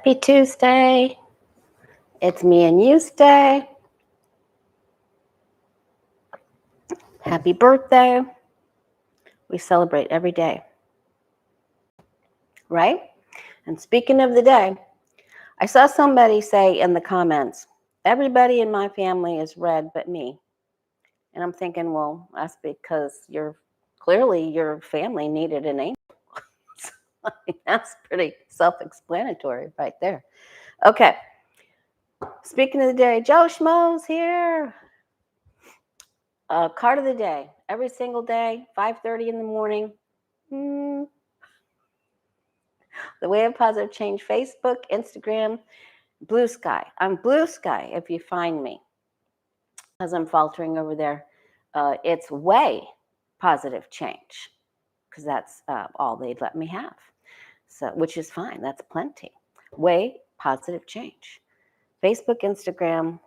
Happy Tuesday. It's me and you's day. Happy birthday. We celebrate every day. Right? And speaking of the day, I saw somebody say in the comments, everybody in my family is red but me. And I'm thinking, well, that's because clearly your family needed an angel. That's pretty self-explanatory right there. Okay. Speaking of the day, Joe Schmo's here. Card of the day. Every single day, 5:30 in the morning. The Way of Positive Change, Facebook, Instagram, Blue Sky. I'm Blue Sky if you find me. As I'm faltering over there, it's Way Positive Change because that's all they'd let me have. So, which is fine. That's plenty. Way Positive Change. Facebook, Instagram,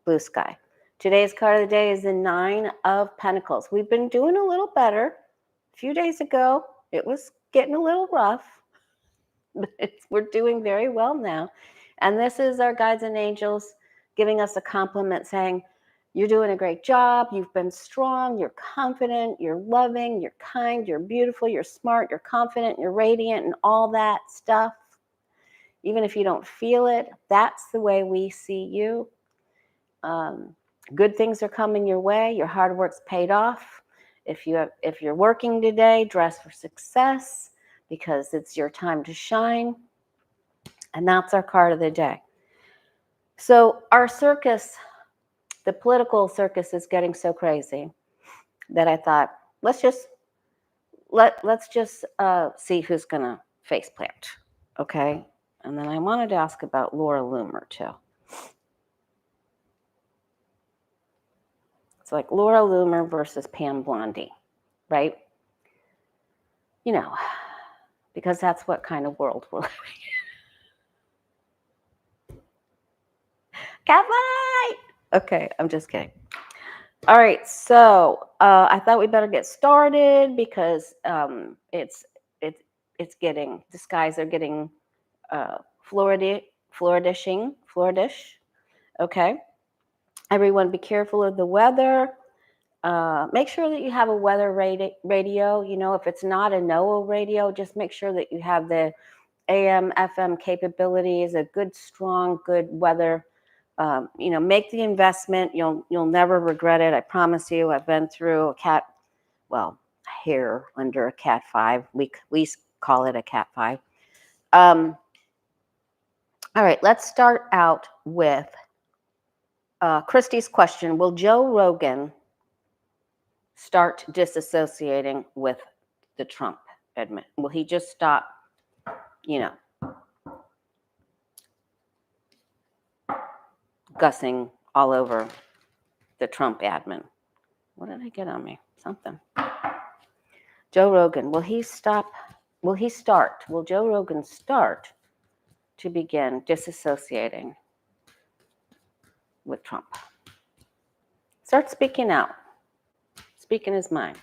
Blue Sky. Today's card of the day is the 9 of Pentacles. We've been doing a little better. A few days ago, it was getting a little rough. But we're doing very well now. And this is our guides and angels giving us a compliment saying, you're doing a great job. You've been strong. You're confident. You're loving. You're kind. You're beautiful. You're smart. You're confident. You're radiant and all that stuff. Even if you don't feel it, that's the way we see you. Good things are coming your way. Your hard work's paid off. If you're working today, dress for success because it's your time to shine. And that's our card of the day. So our circus, the political circus, is getting so crazy that I thought, let's just see who's gonna face plant, okay? And then I wanted to ask about Laura Loomer too. It's like Laura Loomer versus Pam Bondi, right? You know, because that's what kind of world we're living in. Cat fight! Okay, I'm just kidding. All right, so I thought we better get started because it's getting, the skies are getting Floridish. Okay. Everyone be careful of the weather. Make sure that you have a weather radio. You know, if it's not a NOAA radio, just make sure that you have the AM, FM capabilities, a good, strong, good weather. You know, make the investment. You'll never regret it. I promise you. I've been through hair under a Cat 5. We call it a Cat 5. All right, let's start out with Christy's question. Will Joe Rogan start disassociating with the Trump admin? Will he just stop, gussing all over the Trump admin? What did I get on me? Something. Joe Rogan, will Joe Rogan start to begin disassociating with Trump? Start speaking out. Speaking his mind.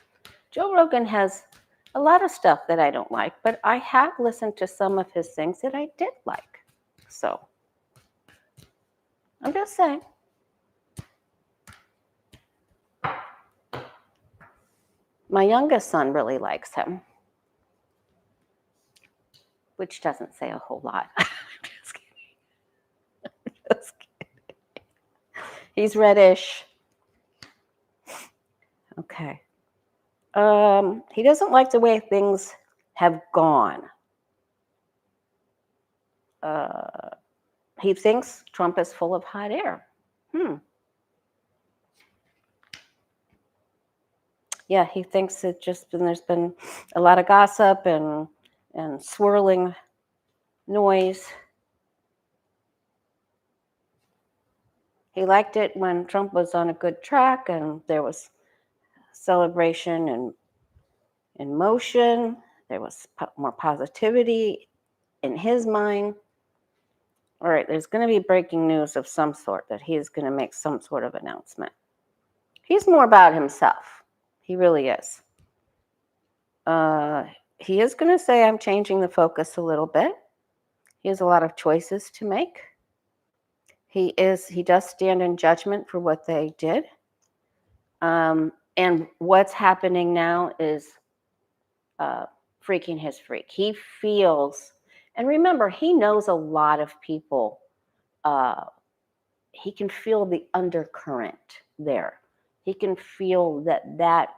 Joe Rogan has a lot of stuff that I don't like, but I have listened to some of his things that I did like. So, I'm just saying. My youngest son really likes him, which doesn't say a whole lot. I'm just kidding. He's reddish. Okay. He doesn't like the way things have gone. He thinks Trump is full of hot air. Yeah, he thinks there's been a lot of gossip and swirling noise. He liked it when Trump was on a good track and there was celebration and in motion. There was more positivity in his mind. All right, there's going to be breaking news of some sort that he's going to make some sort of announcement. He's more about himself. He really is. He is going to say, I'm changing the focus a little bit. He has a lot of choices to make. He does stand in judgment for what they did. And what's happening now is freaking his freak. He feels, and remember, he knows a lot of people. He can feel the undercurrent there. He can feel that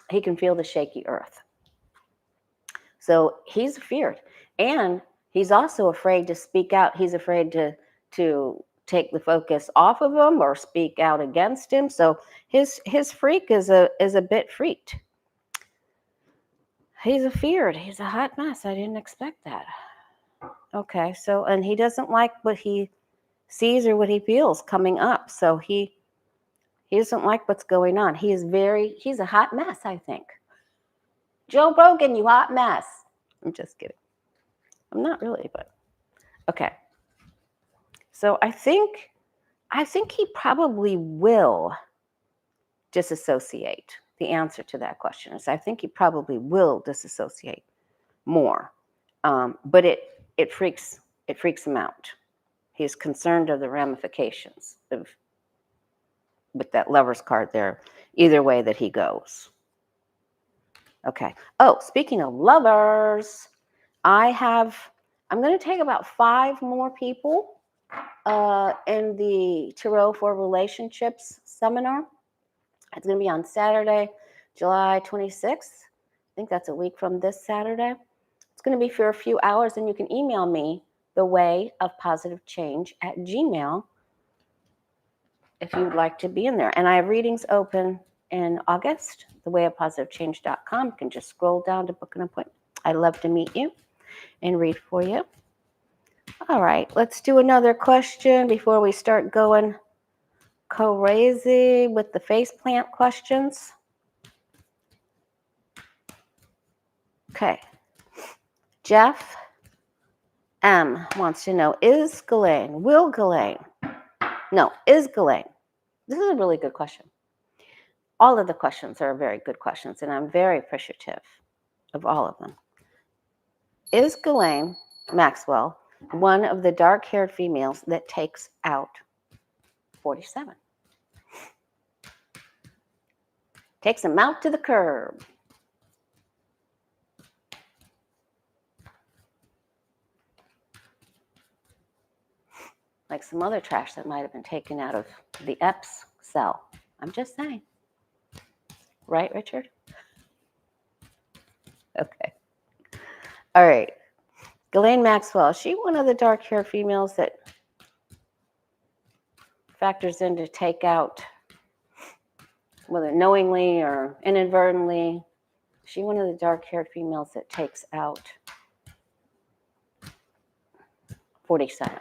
he can feel the shaky earth. So he's feared, and he's also afraid to speak out. He's afraid to take the focus off of him or speak out against him. So his freak is a bit freaked. He's feared. He's a hot mess. I didn't expect that. Okay, so, and he doesn't like what he sees or what he feels coming up. So he doesn't like what's going on. He's a hot mess, I think. Joe Rogan, you hot mess. I'm just kidding. I'm not really, but okay. So I think he probably will disassociate. The answer to that question is I think he probably will disassociate more. But it freaks him out. He's concerned of the ramifications with that lover's card there, either way that he goes. Okay. Oh, speaking of lovers, I'm going to take about 5 more people in the Tarot for Relationships seminar. It's going to be on Saturday, July 26th. I think that's a week from this Saturday. It's going to be for a few hours, and you can email me thewayofpositivechange@gmail.com if you'd like to be in there. And I have readings open in August, thewayofpositivechange.com. You can just scroll down to book an appointment. I'd love to meet you and read for you. All right, let's do another question before we start going crazy with the faceplant questions. Okay. Jeff M wants to know, is Ghislaine, this is a really good question. All of the questions are very good questions, and I'm very appreciative of all of them. Is Ghislaine Maxwell one of the dark-haired females that takes out 47? Takes them out to the curb. Like some other trash that might have been taken out of the Epps cell. I'm just saying. Right, Richard? Okay. All right. Ghislaine Maxwell, is she one of the dark-haired females that factors in to take out, whether knowingly or inadvertently, is she one of the dark-haired females that takes out 47?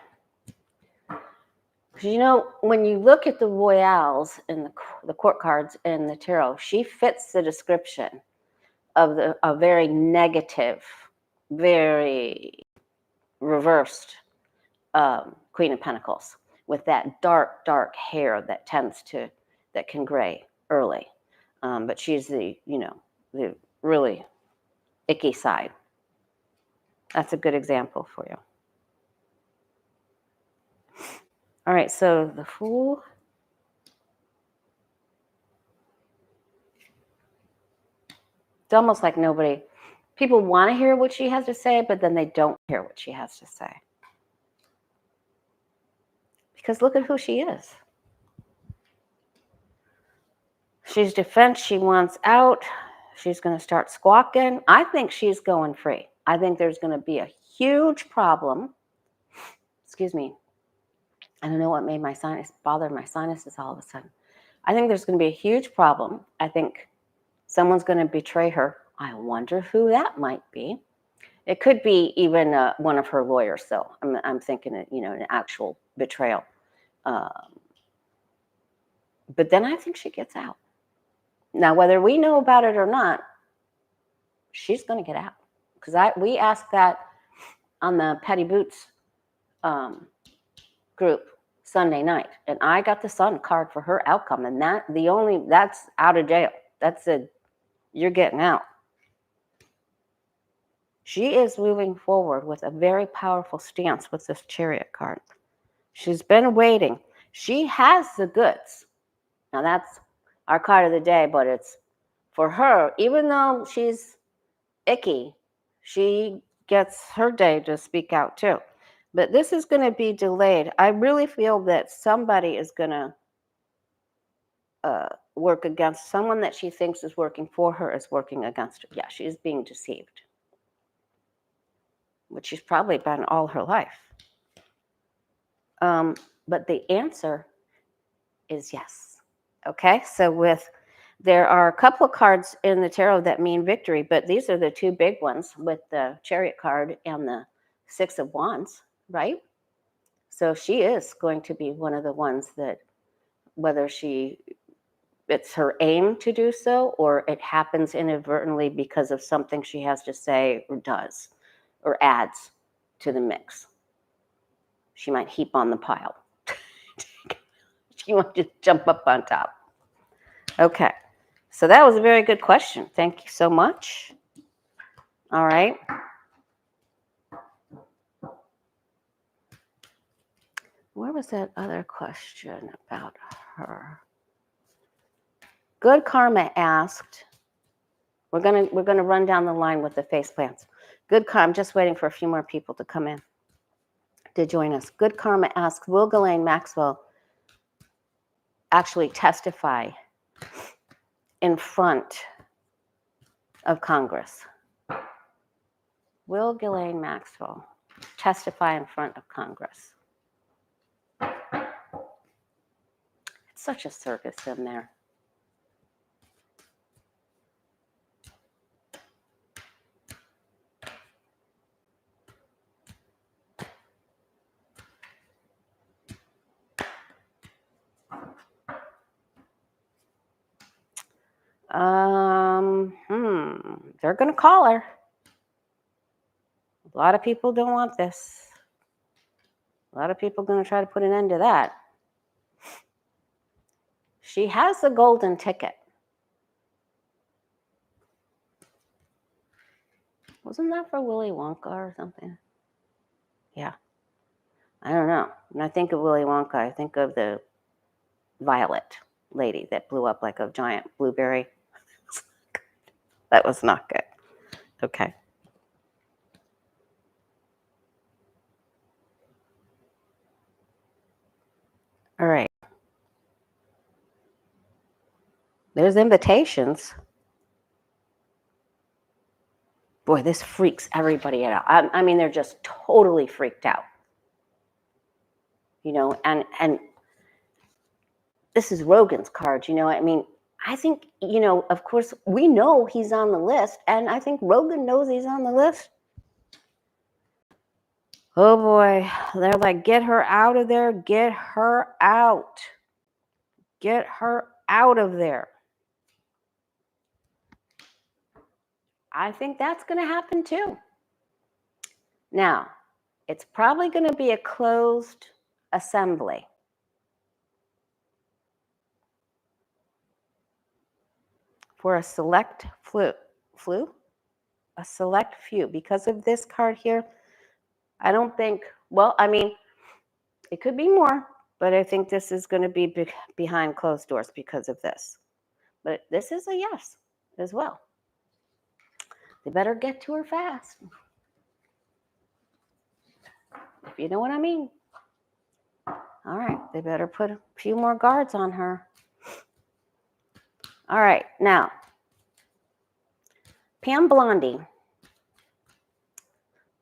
Because, you know, when you look at the royales and the court cards in the tarot, she fits the description of a very negative, very reversed Queen of Pentacles with that dark hair that can gray early. But she's the really icky side. That's a good example for you. All right, so the Fool. It's almost like people want to hear what she has to say, but then they don't hear what she has to say. Because look at who she is. She's defense, she wants out. She's going to start squawking. I think she's going free. I think there's going to be a huge problem. Excuse me. I don't know what made bother my sinuses all of a sudden. I think there's going to be a huge problem. I think someone's going to betray her. I wonder who that might be. It could be even one of her lawyers, though. I'm thinking, an actual betrayal. But then I think she gets out. Now, whether we know about it or not, she's going to get out. Because we asked that on the Petty Boots group Sunday night, and I got the Sun card for her outcome, and that's out of jail. That's you're getting out. She is moving forward with a very powerful stance with this Chariot card. She's been waiting. She has the goods. Now that's our card of the day, but it's for her, even though she's icky, she gets her day to speak out too. But this is going to be delayed. I really feel that somebody is going to work against someone that she thinks is working for her is working against her. Yeah, she's being deceived, which she's probably been all her life. But the answer is yes. Okay, so there are a couple of cards in the tarot that mean victory, but these are the two big ones with the Chariot card and the Six of Wands, right? So she is going to be one of the ones that, whether it's her aim to do so or it happens inadvertently because of something she has to say or does or adds to the mix, she might heap on the pile. She might just jump up on top. Okay, so that was a very good question. Thank you so much. All right. Where was that other question about her? Good Karma asked, we're gonna run down the line with the Faceplants. Good Karma, I'm just waiting for a few more people to come in to join us. Good Karma asks, will Ghislaine Maxwell actually testify in front of Congress? Will Ghislaine Maxwell testify in front of Congress? It's such a circus in there. They're going to call her. A lot of people don't want this. A lot of people are going to try to put an end to that. She has the golden ticket. Wasn't that for Willy Wonka or something? Yeah. I don't know. When I think of Willy Wonka, I think of the violet lady that blew up like a giant blueberry. That was not good. Okay. All right. There's invitations. Boy, this freaks everybody out. I mean, they're just totally freaked out. You know, and this is Rogan's card, you know. I mean, I think, you know, of course, we know he's on the list, and I think Rogan knows he's on the list. Oh boy, they're like, get her out of there, get her out. Get her out of there. I think that's going to happen too. Now, it's probably going to be a closed assembly. For a select a select few. Because of this card here, I don't think, well, I mean, it could be more, but I think this is going to be behind closed doors because of this. But this is a yes as well. They better get to her fast. If you know what I mean. All right, they better put a few more guards on her. All right, now, Pam Bondi.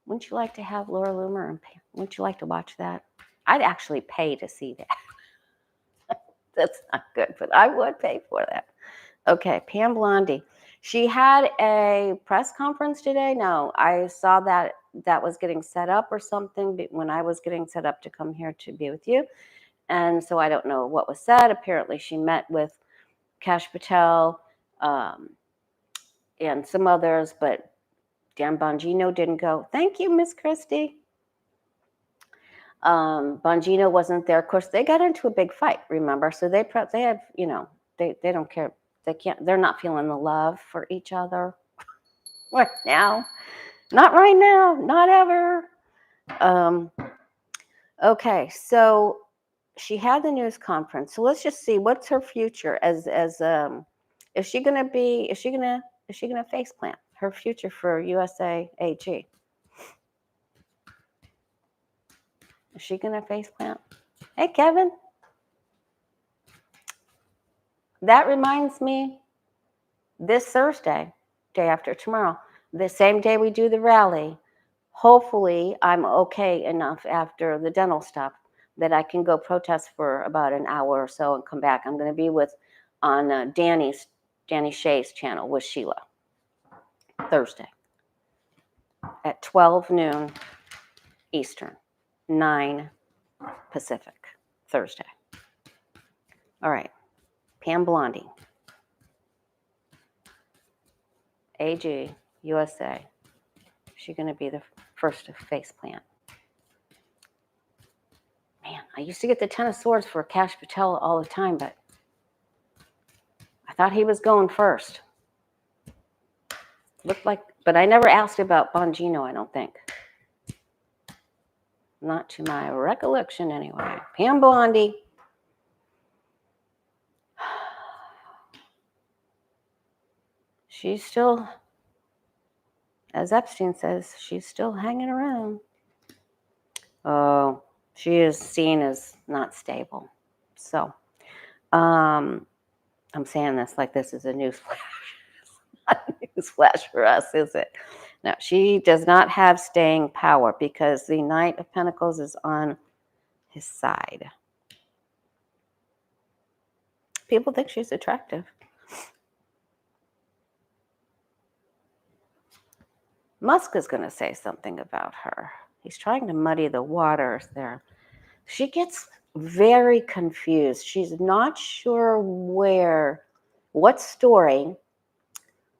Wouldn't you like to have Laura Loomer and Pam? Wouldn't you like to watch that? I'd actually pay to see that. That's not good, but I would pay for that. Okay, Pam Bondi. She had a press conference today. No, I saw that was getting set up or something when I was getting set up to come here to be with you. And so I don't know what was said. Apparently she met with Kash, Patel, and some others, but Dan Bongino didn't go. Thank you, Miss Christie. Bongino wasn't there. Of course, they got into a big fight, remember? So they have, you know, they don't care. They're not feeling the love for each other right now. Not right now, not ever. Okay, so she had the news conference. So let's just see what's her future as is she gonna face plant her future for USA AG? Is she gonna face plant? Hey Kevin, that reminds me, this Thursday, day after tomorrow, the same day we do the rally, hopefully I'm okay enough after the dental stuff that I can go protest for about an hour or so and come back. I'm going to be on Danny Shay's channel with Sheila Thursday at 12 noon Eastern, 9 Pacific, Thursday. All right, Pam Bondi, AG, USA. She's going to be the first to face plant. Man, I used to get the 10 of swords for Kash Patel all the time, but I thought he was going first. Looked like, but I never asked about Bongino, I don't think. Not to my recollection, anyway. Pam Bondi. She's still, as Epstein says, she's still hanging around. Oh, she is seen as not stable. So, I'm saying this like this is a news flash. Not a news flash for us, is it? No, she does not have staying power because the Knight of Pentacles is on his side. People think she's attractive. Musk is going to say something about her. He's trying to muddy the waters there. She gets very confused. She's not sure what story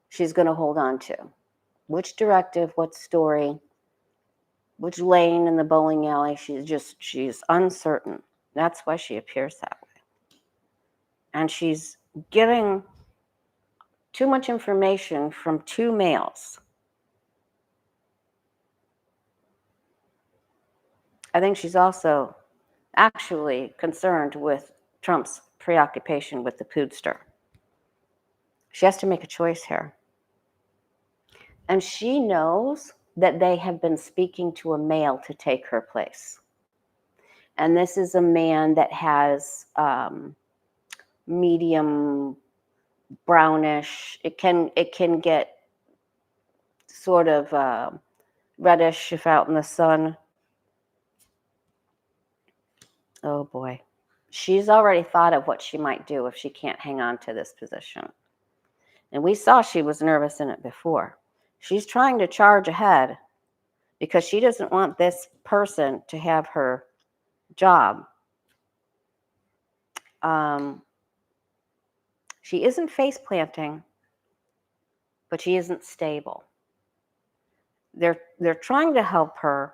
she's going to hold on to. Which directive, what story, which lane in the bowling alley. She's uncertain. That's why she appears that way. And she's getting too much information from two males. I think she's also actually concerned with Trump's preoccupation with the poodster. She has to make a choice here. And she knows that they have been speaking to a male to take her place. And this is a man that has medium brownish. It can get sort of reddish if out in the sun. Oh boy. She's already thought of what she might do if she can't hang on to this position. And we saw she was nervous in it before. She's trying to charge ahead because she doesn't want this person to have her job. She isn't face planting, but she isn't stable. They're trying to help her,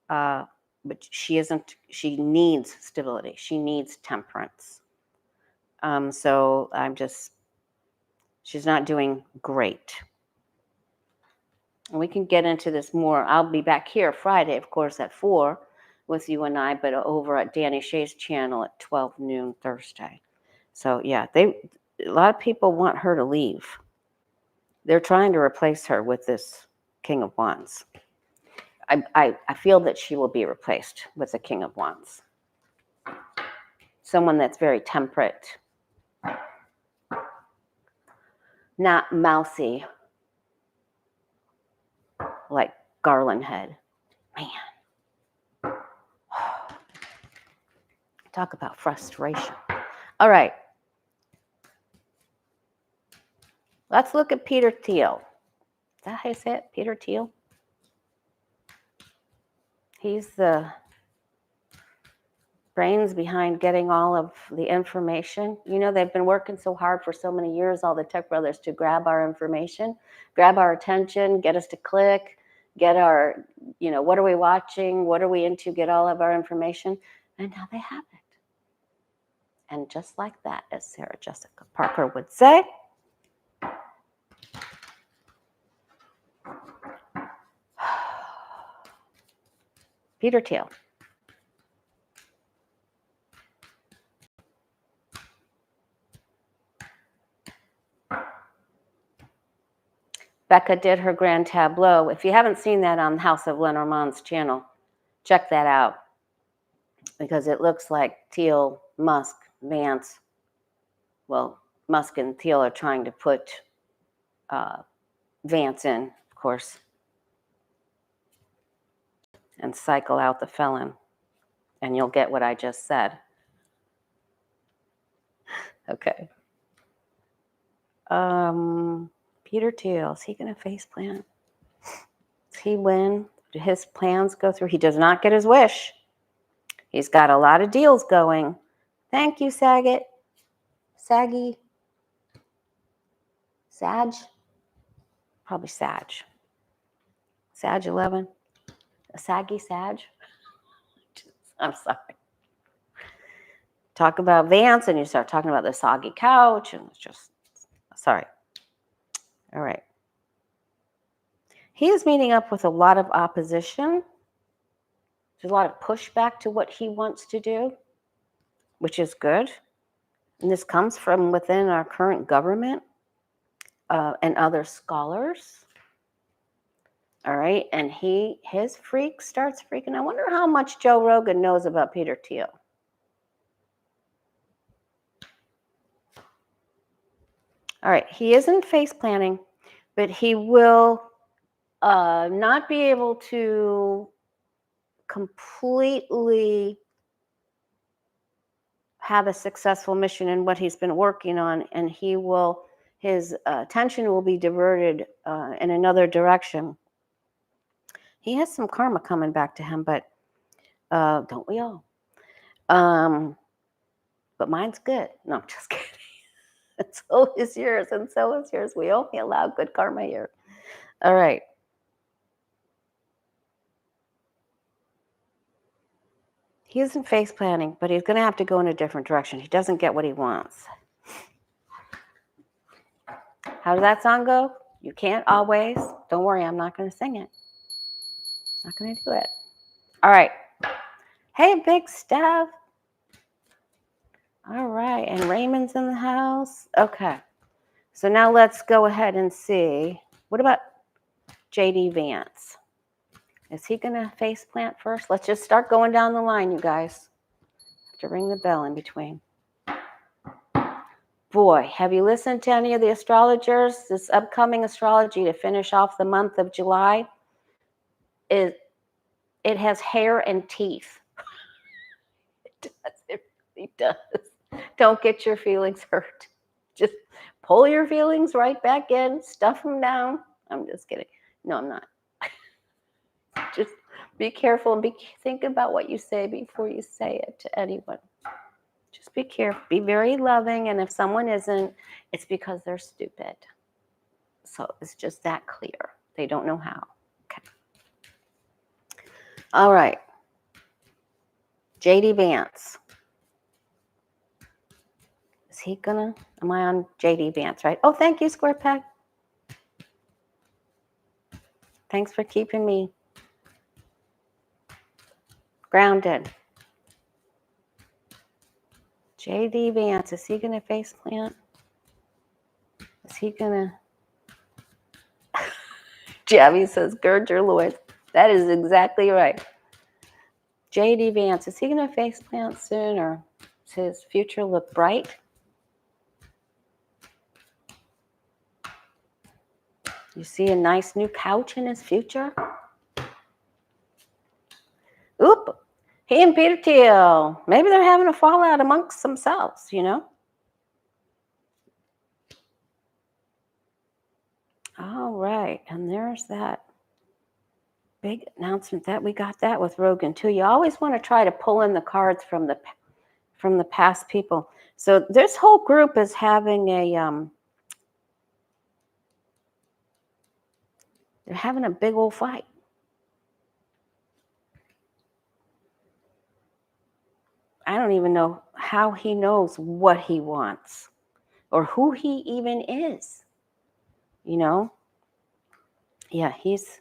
but she isn't. She needs stability. She needs temperance. So she's not doing great. And we can get into this more. I'll be back here Friday, of course, at 4 with you and I, but over at Danny Shay's channel at 12 noon Thursday. So yeah, a lot of people want her to leave. They're trying to replace her with this King of Wands. I feel that she will be replaced with the King of Wands. Someone that's very temperate, not mousy, like Garland head. Man. Talk about frustration. All right. Let's look at PeterTheil. Is that how you say it? PeterTheil? He's the brains behind getting all of the information. You know, they've been working so hard for so many years, all the tech brothers, to grab our information, grab our attention, get us to click, get our, what are we watching? What are we into? Get all of our information. And now they have it. And just like that, as Sarah Jessica Parker would say, PeterTheil. Becca did her grand tableau. If you haven't seen that on House of Lenormand's channel, check that out. Because it looks like Thiel, Musk, Vance, well, Musk and Thiel are trying to put Vance in, of course, and cycle out the felon. And you'll get what I just said. Okay. PeterTheil, is he going to faceplant? Does he win? Do his plans go through? He does not get his wish. He's got a lot of deals going. Thank you, Saget. Saggy. Sag? Probably Sag. Sag 11. A saggy Sag? I'm sorry. Talk about Vance and you start talking about the soggy couch and it's just, sorry. All right. He is meeting up with a lot of opposition. There's a lot of pushback to what he wants to do, which is good. And this comes from within our current government and other scholars. All right. And his freak starts freaking. I wonder how much Joe Rogan knows about PeterTheil. All right. He isn't face planning, but he will not be able to completely have a successful mission in what he's been working on, and his attention will be diverted in another direction. He has some karma coming back to him, but don't we all? But mine's good. No, I'm just kidding. And so is yours, and so is yours. We only allow good karma here. All right. He isn't face planning, but he's going to have to go in a different direction. He doesn't get what he wants. How does that song go? You can't always. Don't worry, I'm not going to sing it. Not going to do it. All right. Hey, Big Steph. All right. And Raymond's in the house. Okay. So now let's go ahead and see. What about JD Vance? Is he going to face plant first? Let's just start going down the line, you guys. Have to ring the bell in between. Boy, have you listened to any of the astrologers? This upcoming astrology to finish off the month of July, it has hair and teeth. It does. It really does. Don't get your feelings hurt. Just pull your feelings right back in, stuff them down. I'm just kidding. No, I'm not. Just be careful and think about what you say before you say it to anyone. Just be careful. Be very loving. And if someone isn't, it's because they're stupid. So it's just that clear. They don't know how. Okay. All right. JD Vance. Is he gonna? Am I on JD Vance, right? Oh, thank you, Square Peg. Thanks for keeping me grounded. JD Vance, is he gonna face plant? Is he gonna? Javi says, gird your loins. That is exactly right. JD Vance, is he gonna face plant soon, or does his future look bright? You see a nice new couch in his future? Oop, he and PeterTheil, maybe they're having a fallout amongst themselves, you know? All right, and there's that big announcement that we got that with Rogan too. You always want to try to pull in the cards from the past people. So this whole group is having they're having a big old fight. I don't even know how he knows what he wants or who he even is. You know? Yeah, he's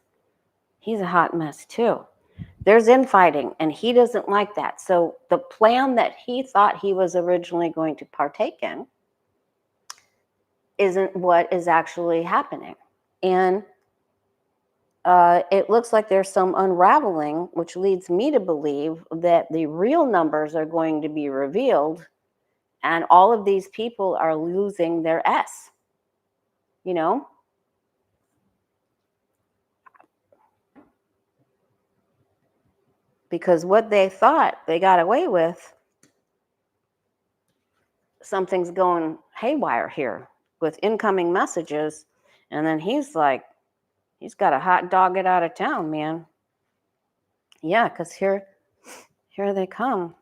a hot mess too. There's infighting, and he doesn't like that. So the plan that he thought he was originally going to partake in isn't what is actually happening. And it looks like there's some unraveling, which leads me to believe that the real numbers are going to be revealed, and all of these people are losing their S, you know? Because what they thought they got away with, something's going haywire here with incoming messages. And then he's like, he's got a hot dog it out of town, man. Yeah, because here they come.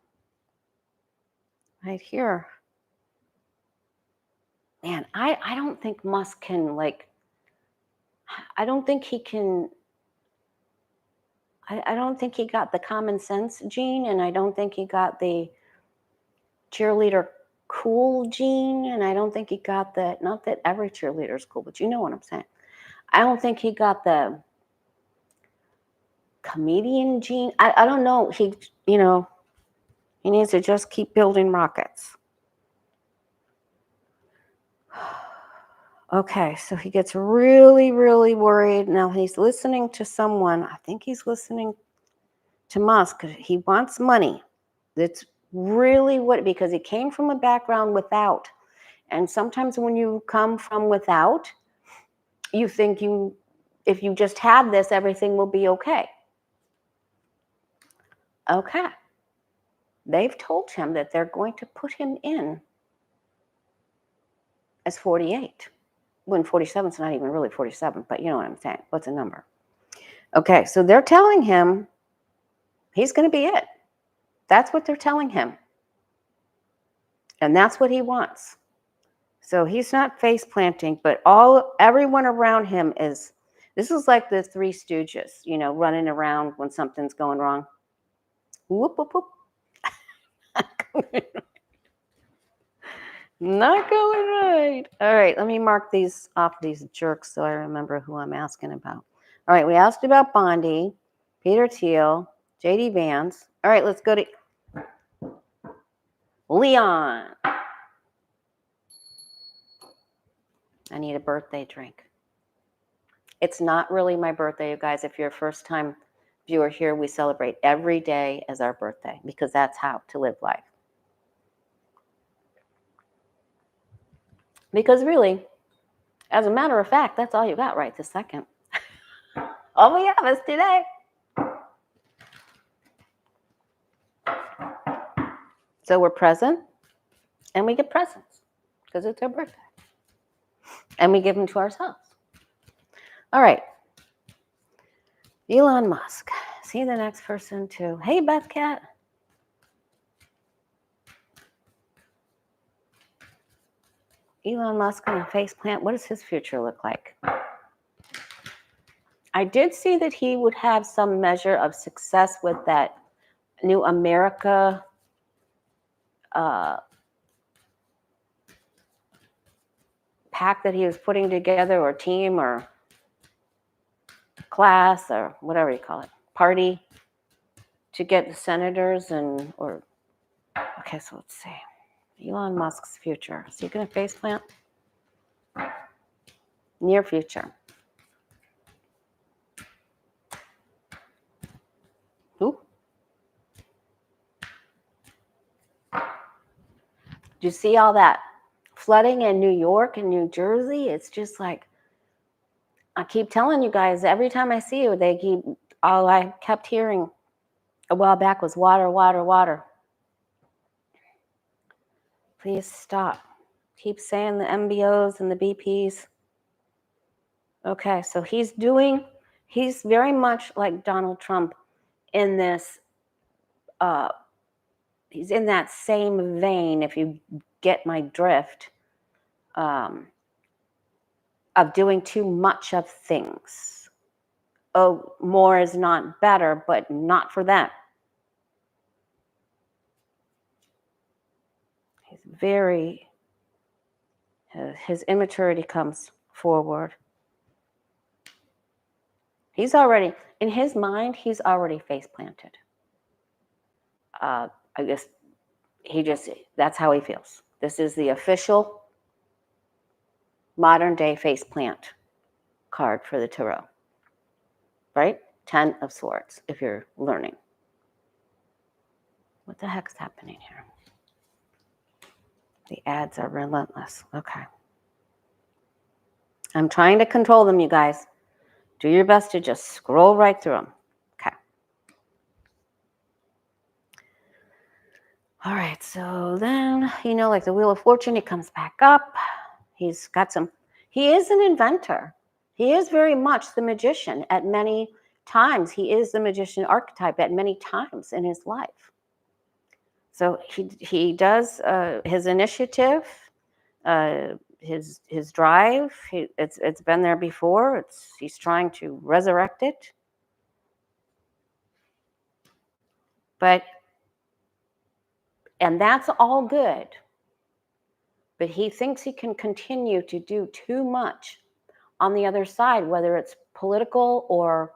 Right here. Man, I don't think Musk can, like, I don't think he can, I don't think he got the common sense gene, and I don't think he got the cheerleader cool gene, and I don't think he got the, not that every cheerleader is cool, but you know what I'm saying. I don't think he got the comedian gene. I don't know. He, you know, he needs to just keep building rockets. Okay, so he gets really, really worried. Now he's listening to someone. I think he's listening to Musk because he wants money. That's really what, because he came from a background without. And sometimes when you come from without, you think if you just have this, everything will be okay. Okay. They've told him that they're going to put him in as 48. When 47 is not even really 47, but you know what I'm saying. What's a number? Okay, so they're telling him he's going to be it. That's what they're telling him. And that's what he wants. So he's not face planting, but everyone around him is, this is like the Three Stooges, you know, running around when something's going wrong. Whoop, whoop, whoop. Not going right. All right, let me mark these off, these jerks, so I remember who I'm asking about. All right, we asked about Bondi, PeterTheil, JD Vance. All right, let's go to Leon. I need a birthday drink. It's not really my birthday, you guys. If you're a first-time viewer here, we celebrate every day as our birthday because that's how to live life. Because really, as a matter of fact, that's all you got right this second. All we have is today. So we're present, and we get presents because it's our birthday. And we give them to ourselves. All right. Elon Musk. See the next person too. Hey, Beth Cat. Elon Musk on a face plant. What does his future look like? I did see that he would have some measure of success with that New America pack that he was putting together, or team, or class, or whatever you call it, party, to get the senators okay, so let's see. Elon Musk's future. Is he going to face plant? Near future. Ooh. Do you see all that flooding in New York and New Jersey? It's just like, I keep telling you guys, every time I see you, all I kept hearing a while back was water, water, water. Please stop. Keep saying the MBOs and the BPs. Okay, so he's very much like Donald Trump in this, he's in that same vein, if you get my drift, of doing too much of things. Oh, more is not better, but not for them. He's his immaturity comes forward. He's already, in his mind, he's already face planted. I guess that's how he feels. This is the official modern day face plant card for the tarot, right? 10 of Swords, if you're learning. What the heck's happening here? The ads are relentless. Okay. I'm trying to control them, you guys. Do your best to just scroll right through them. Okay. All right, so then, like the Wheel of Fortune, he comes back up. He's got some, he is an inventor. He is very much the magician at many times. He is the magician archetype at many times in his life. So he does his initiative, his drive. It's been there before. He's trying to resurrect it. And that's all good. But he thinks he can continue to do too much on the other side, whether it's political or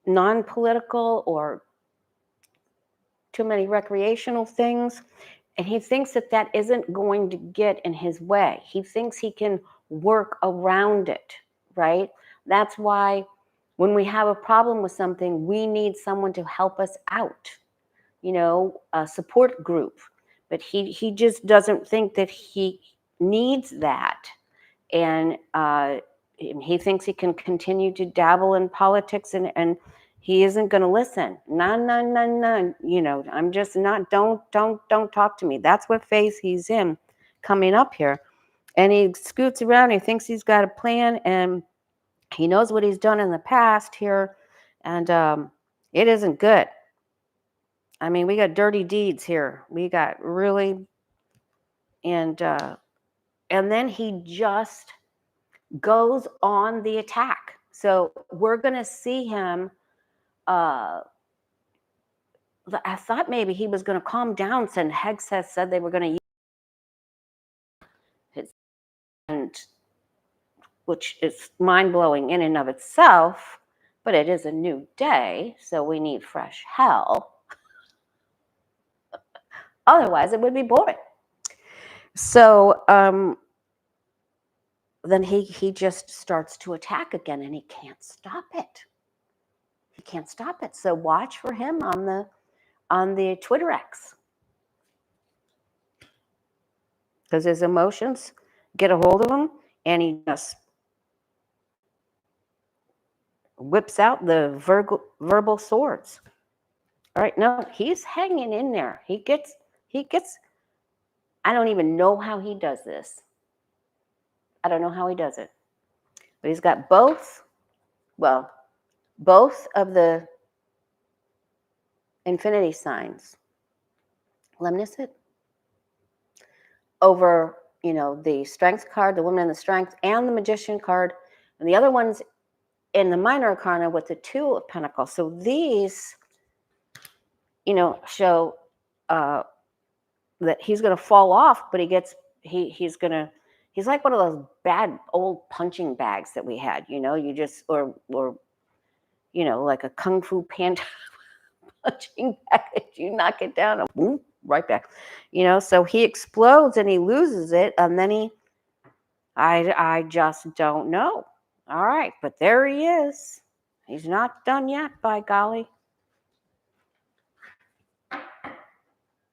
non-political or too many recreational things. And he thinks that isn't going to get in his way. He thinks he can work around it, right? That's why when we have a problem with something, we need someone to help us out, a support group. But he just doesn't think that he needs that. And he thinks he can continue to dabble in politics and he isn't going to listen. No. I'm just not, don't talk to me. That's what phase he's in coming up here. And he scoots around. He thinks he's got a plan and he knows what he's done in the past here. And it isn't good. I mean, we got dirty deeds here. We got really, and then he just goes on the attack. So we're going to see him. I thought maybe he was going to calm down since Hex has said they were going to use his, and which is mind-blowing in and of itself, but it is a new day, so we need fresh hell. Otherwise, it would be boring. So then he just starts to attack again, and he can't stop it. He can't stop it. So watch for him on the Twitter X, because his emotions get a hold of him, and he just whips out the verbal swords. All right, no, he's hanging in there. He gets. I don't even know how he does this. I don't know how he does it, but he's got both of the infinity signs. Lemniscent over, the strength card, the woman in the strength, and the magician card, and the other one's in the minor arcana with the 2 of Pentacles. So these, show that he's going to fall off, but he's like one of those bad old punching bags that we had, you just, or like a Kung Fu Panda punching bag, you knock it down and boom, right back, so he explodes and he loses it. And then I just don't know. All right, but there he is. He's not done yet, by golly.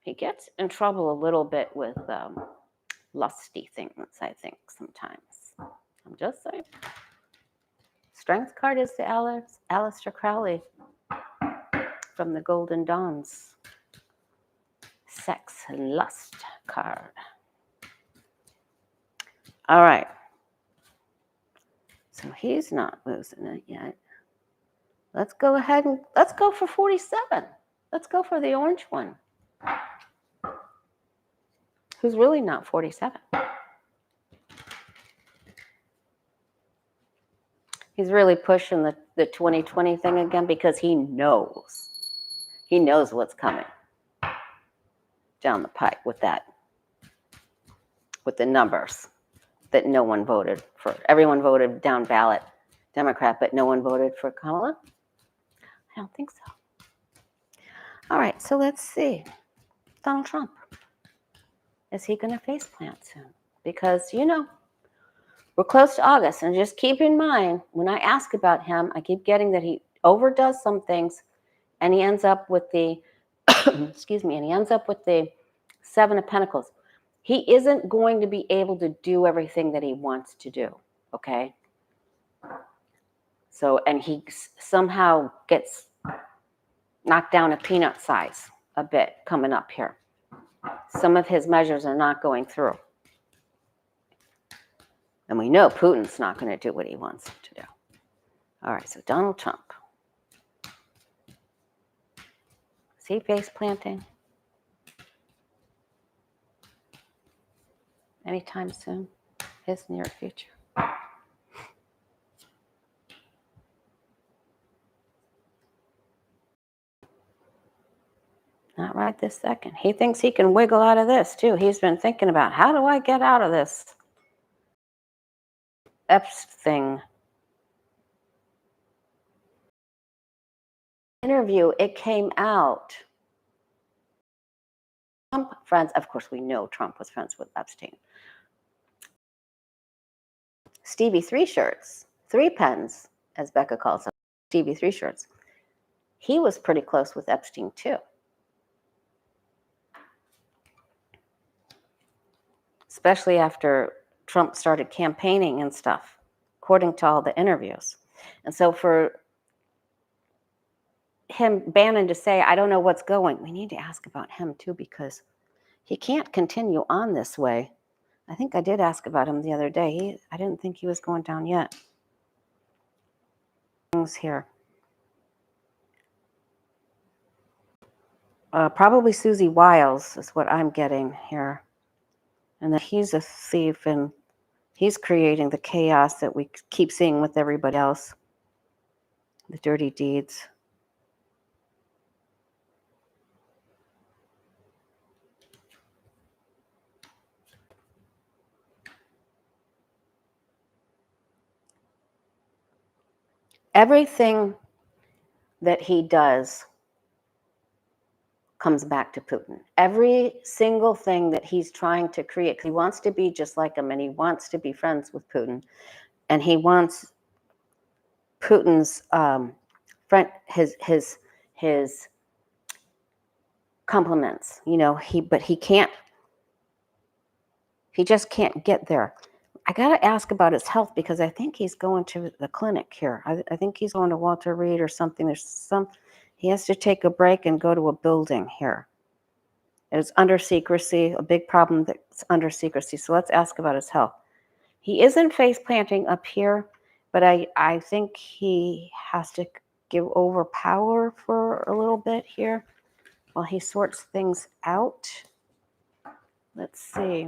He gets in trouble a little bit with lusty things, I think, sometimes. I'm just saying. Strength card is the Aleister Crowley from the Golden Dawns. Sex and lust card. All right. So he's not losing it yet. Let's go ahead and let's go for 47. Let's go for the orange one. Who's really not 47. He's really pushing the 2020 thing again because he knows. He knows what's coming down the pike with that. With the numbers that no one voted for. Everyone voted down ballot Democrat, but no one voted for Kamala? I don't think so. All right, so let's see. Donald Trump. Is he going to faceplant soon? Because, you know, we're close to August, and just keep in mind, when I ask about him, I keep getting that he overdoes some things, and he ends up with the, excuse me, and he ends up with the Seven of Pentacles. He isn't going to be able to do everything that he wants to do, okay? So, and he somehow gets knocked down a peanut size a bit coming up here. Some of his measures are not going through. And we know Putin's not going to do what he wants him to do. All right, so Donald Trump. Is he face planting? Anytime soon? His near future. Not right this second. He thinks he can wiggle out of this, too. He's been thinking about, how do I get out of this Epps thing? Interview, it came out. Trump friends, of course, we know Trump was friends with Epstein. Stevie Three Shirts, Three Pens, as Becca calls him, Stevie Three Shirts. He was pretty close with Epstein, too. Especially after Trump started campaigning and stuff, according to all the interviews. And so for him, Bannon, to say, I don't know what's going, we need to ask about him too, because he can't continue on this way. I think I did ask about him the other day. I didn't think he was going down yet. Things here. Probably Susie Wiles is what I'm getting here. And that he's a thief and he's creating the chaos that we keep seeing with everybody else. The dirty deeds. Everything that he does comes back to Putin. Every single thing that he's trying to create, he wants to be just like him, and he wants to be friends with Putin, and he wants Putin's friend, his compliments. You know, but he can't. He just can't get there. I got to ask about his health, because I think he's going to the clinic here. I think he's going to Walter Reed or something. He has to take a break and go to a building here. It's under secrecy, a big problem that's under secrecy. So let's ask about his health. He isn't face planting up here, but I think he has to give over power for a little bit here while he sorts things out. Let's see.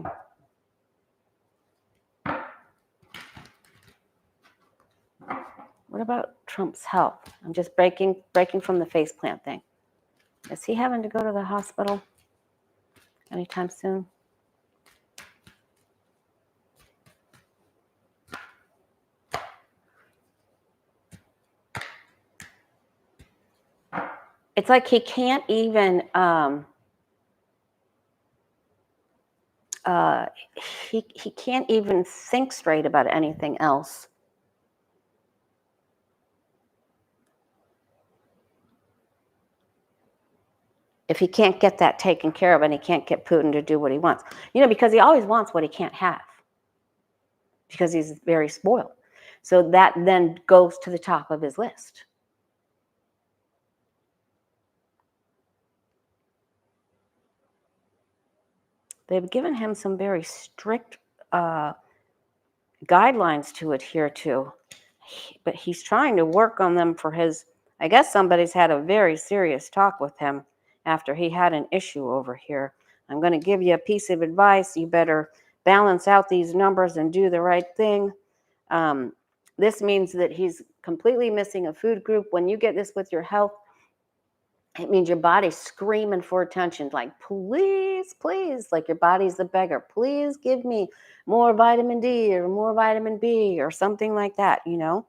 What about Trump's health? I'm just breaking from the faceplant thing. Is he having to go to the hospital anytime soon? It's like he can't even he can't even think straight about anything else. If he can't get that taken care of, and he can't get Putin to do what he wants, you know, because he always wants what he can't have, because he's very spoiled. So that then goes to the top of his list. They've given him some very strict guidelines to adhere to, but he's trying to work on them for his, I guess somebody's had a very serious talk with him after he had an issue over here. I'm going to give you a piece of advice. You better balance out these numbers and do the right thing. This means that he's completely missing a food group. When you get this with your health, it means your body's screaming for attention, like, please, please, like your body's the beggar. Please give me more vitamin D or more vitamin B or something like that, you know?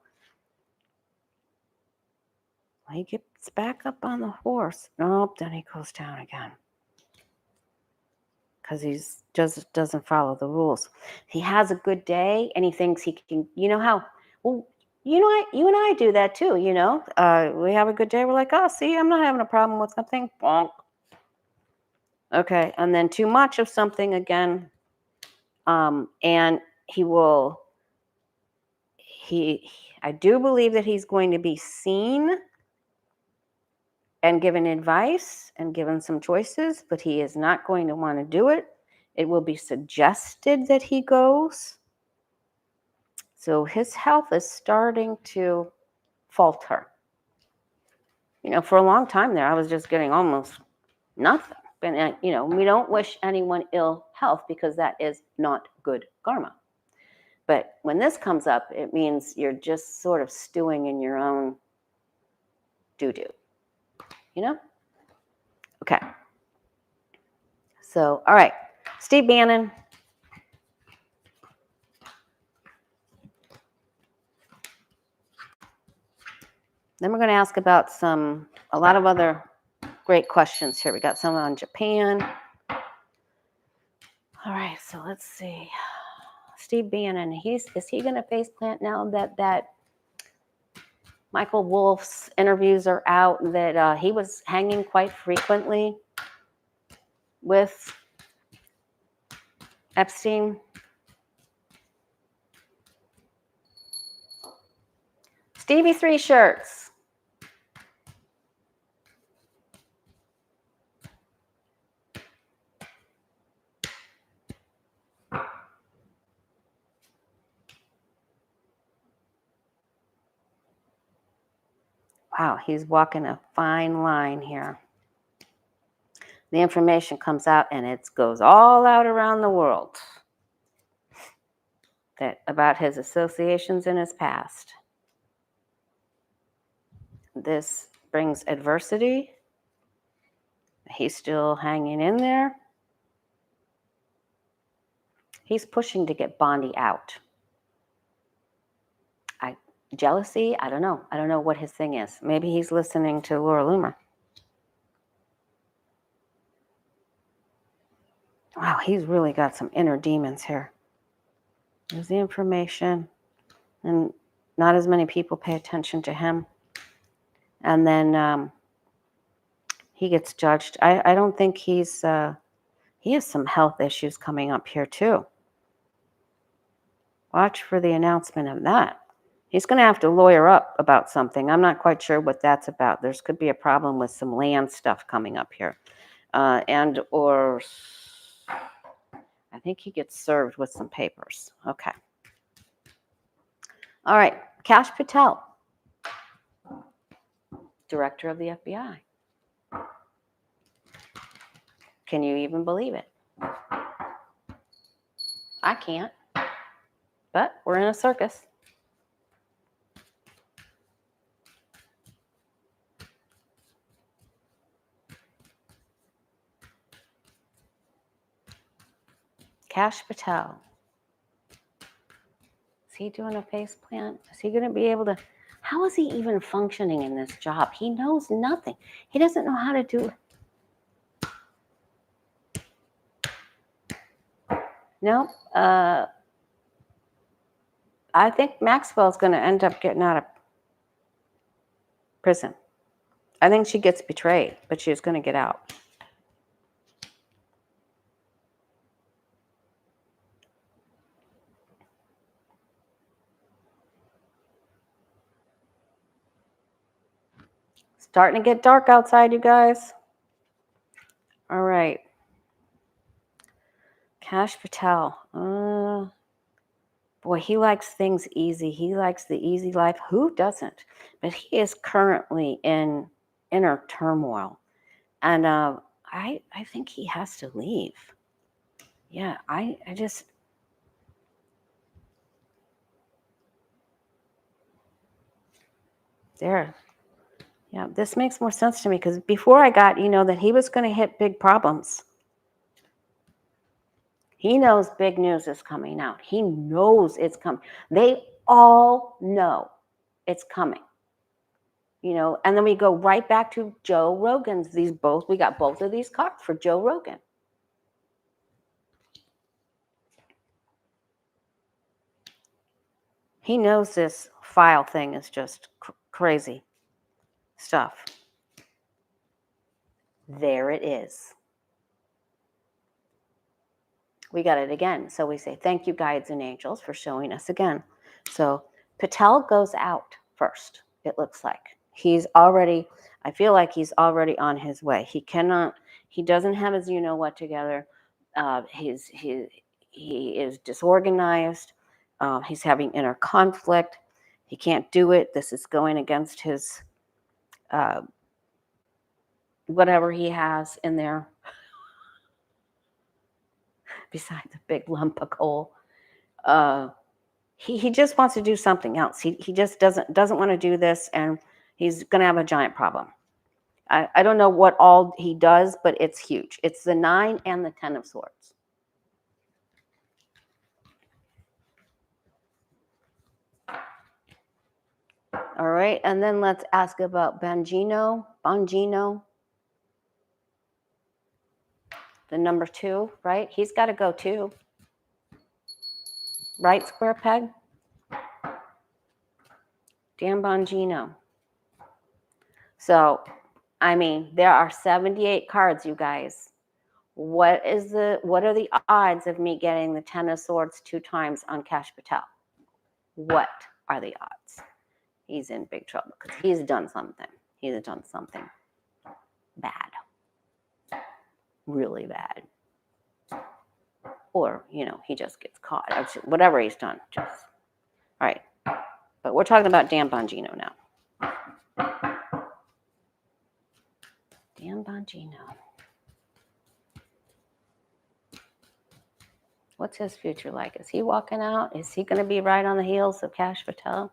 He gets back up on the horse. Nope, then he goes down again. Because he just doesn't follow the rules. He has a good day and he thinks he can, you know how, well, you and I do that too, you know. We have a good day, we're like, oh, see, I'm not having a problem with something. Bonk. Okay, and then too much of something again. And I do believe that he's going to be seen and given advice and given some choices, but he is not going to want to do it. It will be suggested that he goes. So his health is starting to falter. You know, for a long time there, I was just getting almost nothing. And, you know, we don't wish anyone ill health because that is not good karma. But when this comes up, it means you're just sort of stewing in your own doo-doo. You know? Okay. So, all right. Steve Bannon. Then we're going to ask about a lot of other great questions here. We got some on Japan. All right, so let's see. Steve Bannon, is he going to faceplant now that Michael Wolff's interviews are out, that he was hanging quite frequently with Epstein? Stevie Three Shirts. Wow, he's walking a fine line here. The information comes out and it goes all out around the world about his associations in his past. This brings adversity. He's still hanging in there. He's pushing to get Bondi out. Jealousy? I don't know. I don't know what his thing is. Maybe he's listening to Laura Loomer. Wow, he's really got some inner demons here. There's the information, and not as many people pay attention to him. And then he gets judged. I don't think he has some health issues coming up here too. Watch for the announcement of that. He's going to have to lawyer up about something. I'm not quite sure what that's about. There could be a problem with some land stuff coming up here. Or I think he gets served with some papers. Okay. All right. Kash Patel, director of the FBI. Can you even believe it? I can't. But we're in a circus. Kash Patel. Is he doing a face plant? Is he going to be able to? How is he even functioning in this job? He knows nothing. He doesn't know how to do it. No. I think Maxwell's going to end up getting out of prison. I think she gets betrayed, but she's going to get out. Starting to get dark outside, you guys. All right. Kash Patel. Boy, he likes things easy. He likes the easy life. Who doesn't? But he is currently in inner turmoil. And I think he has to leave. Yeah, I just... There. Yeah, this makes more sense to me because before I got, that he was going to hit big problems. He knows big news is coming out. He knows it's coming. They all know it's coming. You know, and then we go right back to Joe Rogan's. We got both of these cards for Joe Rogan. He knows this file thing is just crazy stuff. There it is. We got it again. So we say, thank you, guides and angels, for showing us again. So Patel goes out first, it looks like. I feel like he's already on his way. He doesn't have his you-know-what together. He is disorganized. He's having inner conflict. He can't do it. This is going against his whatever he has in there, besides a big lump of coal. He just wants to do something else. He just doesn't want to do this, and he's going to have a giant problem. I don't know what all he does, but it's huge. It's the 9 and the 10 of Swords. All right, and then let's ask about Bongino, the number 2, right? He's got to go too. Right, square peg? Dan Bongino. So, I mean, there are 78 cards, you guys. What are the odds of me getting the 10 of Swords 2 times on Kash Patel? What are the odds? He's in big trouble because he's done something. He's done something bad. Really bad. Or, he just gets caught. Whatever he's done. All right. But we're talking about Dan Bongino now. Dan Bongino. What's his future like? Is he walking out? Is he going to be right on the heels of Kash Patel?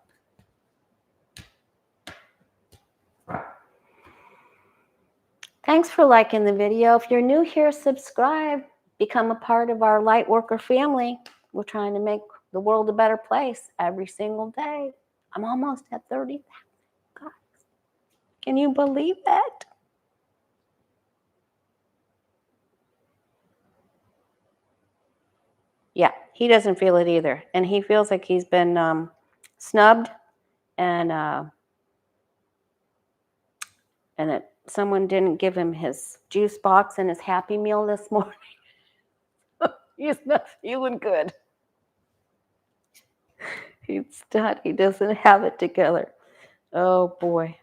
Thanks for liking the video. If you're new here, subscribe. Become a part of our light worker family. We're trying to make the world a better place every single day. I'm almost at 30,000 guys. Can you believe that? Yeah, he doesn't feel it either. And he feels like he's been snubbed and that someone didn't give him his juice box and his Happy Meal this morning. He's not feeling good. He's not. He doesn't have it together. Oh, boy.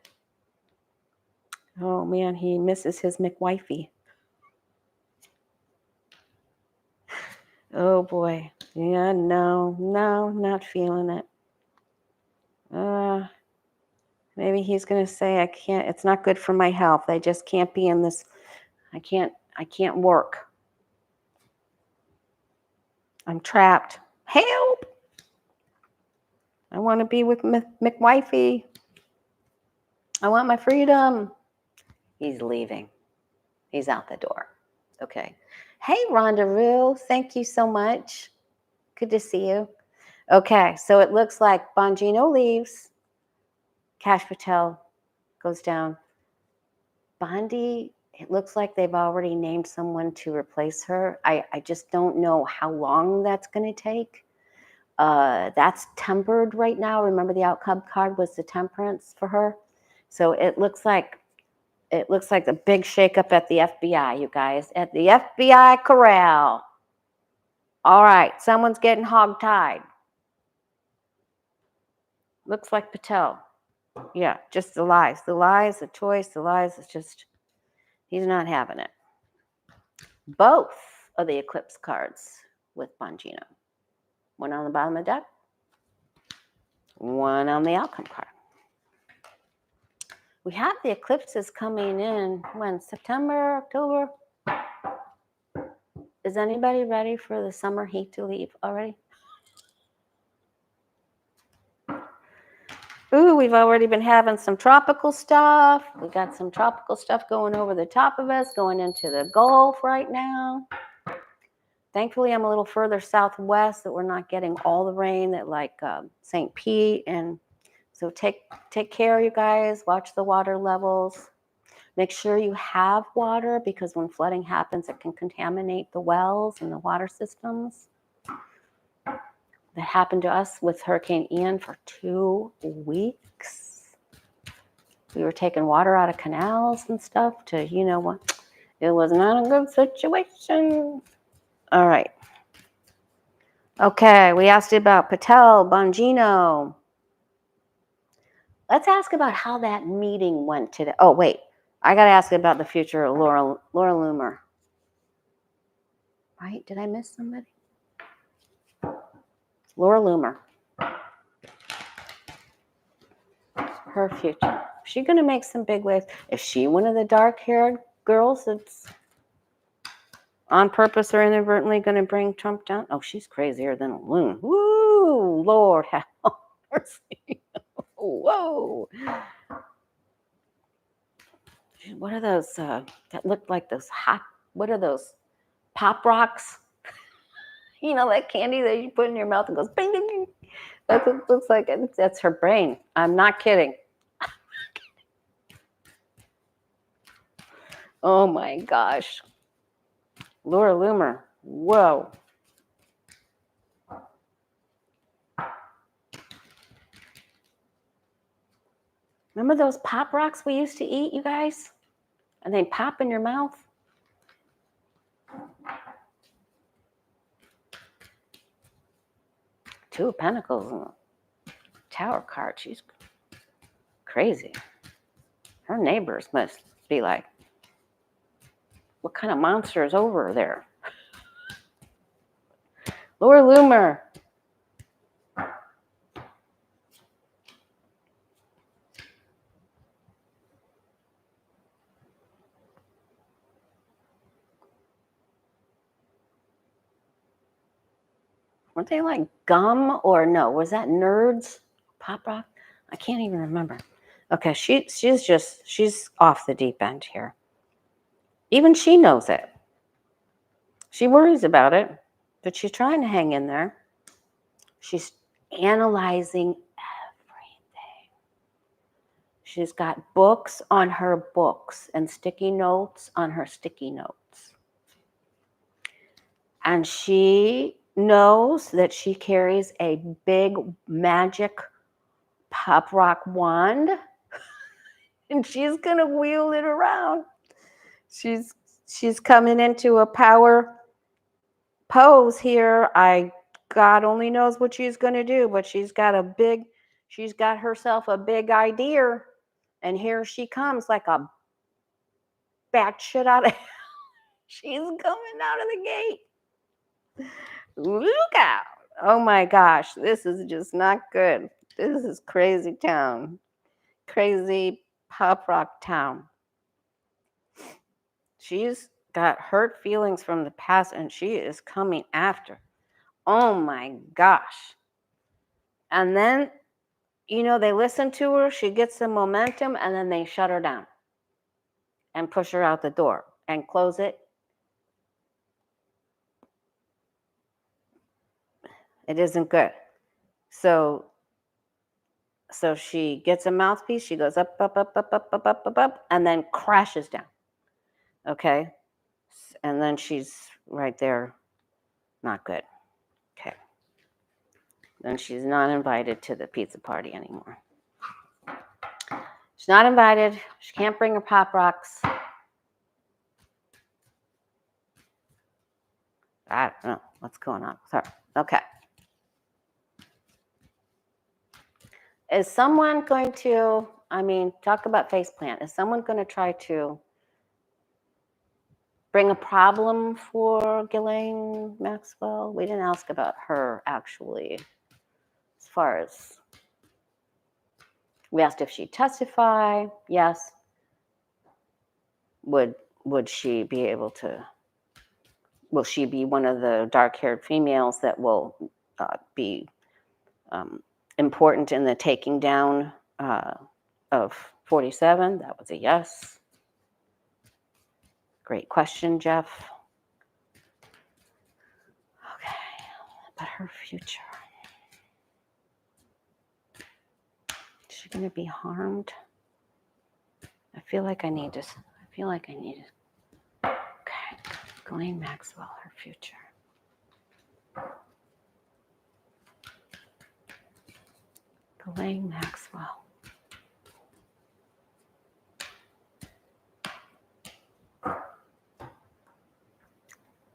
Oh, man, he misses his McWifey. Oh, boy. Yeah, no, not feeling it. Maybe he's going to say, it's not good for my health. I just can't be in this. I can't work. I'm trapped. Help! I want to be with McWifey. I want my freedom. He's leaving. He's out the door. Okay. Hey, Rendezvous. Thank you so much. Good to see you. Okay, so it looks like Bongino leaves. Kash Patel goes down. Bondi, it looks like they've already named someone to replace her. I just don't know how long that's going to take. That's tempered right now. Remember, the outcome card was the temperance for her. So it looks like the big shakeup at the FBI, you guys, at the FBI corral. All right, someone's getting hogtied. Looks like Patel. Yeah, just the lies, the choice, the lies. It's just, he's not having it. Both of the eclipse cards with Bongino. One on the bottom of the deck, one on the outcome card. We have the eclipses coming in when? September, October? Is anybody ready for the summer heat to leave already? Ooh, we've already been having some tropical stuff. We got some tropical stuff going over the top of us, going into the Gulf right now. Thankfully, I'm a little further southwest that we're not getting all the rain that like St. Pete and So take care, you guys. Watch the water levels. Make sure you have water, because when flooding happens, it can contaminate the wells and the water systems. That happened to us with Hurricane Ian for 2 weeks. We were taking water out of canals and stuff to, you know what? It was not a good situation. All right. Okay, we asked you about Patel, Bongino. Let's ask about how that meeting went today. Oh, wait. I got to ask about the future of Laura Loomer. Right? Did I miss somebody? Laura Loomer. Her future. Is she going to make some big waves? Is she one of the dark-haired girls that's on purpose or inadvertently going to bring Trump down? Oh, she's crazier than a loon. Woo! Lord have mercy. Whoa. What are those that look like those hot, what are those? Pop rocks? You know, that candy that you put in your mouth and goes bing, bing, bing. That's what it looks like. That's her brain. I'm not kidding. Oh my gosh. Laura Loomer. Whoa. Remember those pop rocks we used to eat, you guys? And they pop in your mouth? Two of Pentacles and a Tower card. She's crazy. Her neighbors must be like, what kind of monster is over there? Laura Loomer. Weren't they like gum or no? Was that Nerds? Pop rock? I can't even remember. Okay, she's off the deep end here. Even she knows it. She worries about it, but she's trying to hang in there. She's analyzing everything. She's got books on her books and sticky notes on her sticky notes. And she knows that she carries a big magic pop rock wand, and she's going to wheel it around. She's coming into a power pose here. God only knows what she's going to do, but she's got herself a big idea, and here she comes like a bat shit out of she's coming out of the gate. Look out. Oh my gosh, this is just not good. This is crazy town. Crazy pop rock town. She's got hurt feelings from the past, and she is coming after. Oh my gosh. And then, you know, they listen to her, she gets some momentum, and then they shut her down and push her out the door and close it. It isn't good. So she gets a mouthpiece, she goes up, up, up, up, up, up, up, up, up, and then crashes down. Okay? And then she's right there. Not good. Okay. Then she's not invited to the pizza party anymore. She's not invited. She can't bring her pop rocks. I don't know what's going on with her. Okay. Is someone going to, talk about faceplant. Is someone going to try to bring a problem for Ghislaine Maxwell? We didn't ask about her, actually, as far as, we asked if she'd testify. Yes. Would she be able to, will she be one of the dark-haired females that will be important in the taking down of 47? That was a yes. Great question, Jeff. Okay, but her future. she going to be harmed? I feel like I need to. Okay. Ghislaine Maxwell, her future. Ghislaine Maxwell.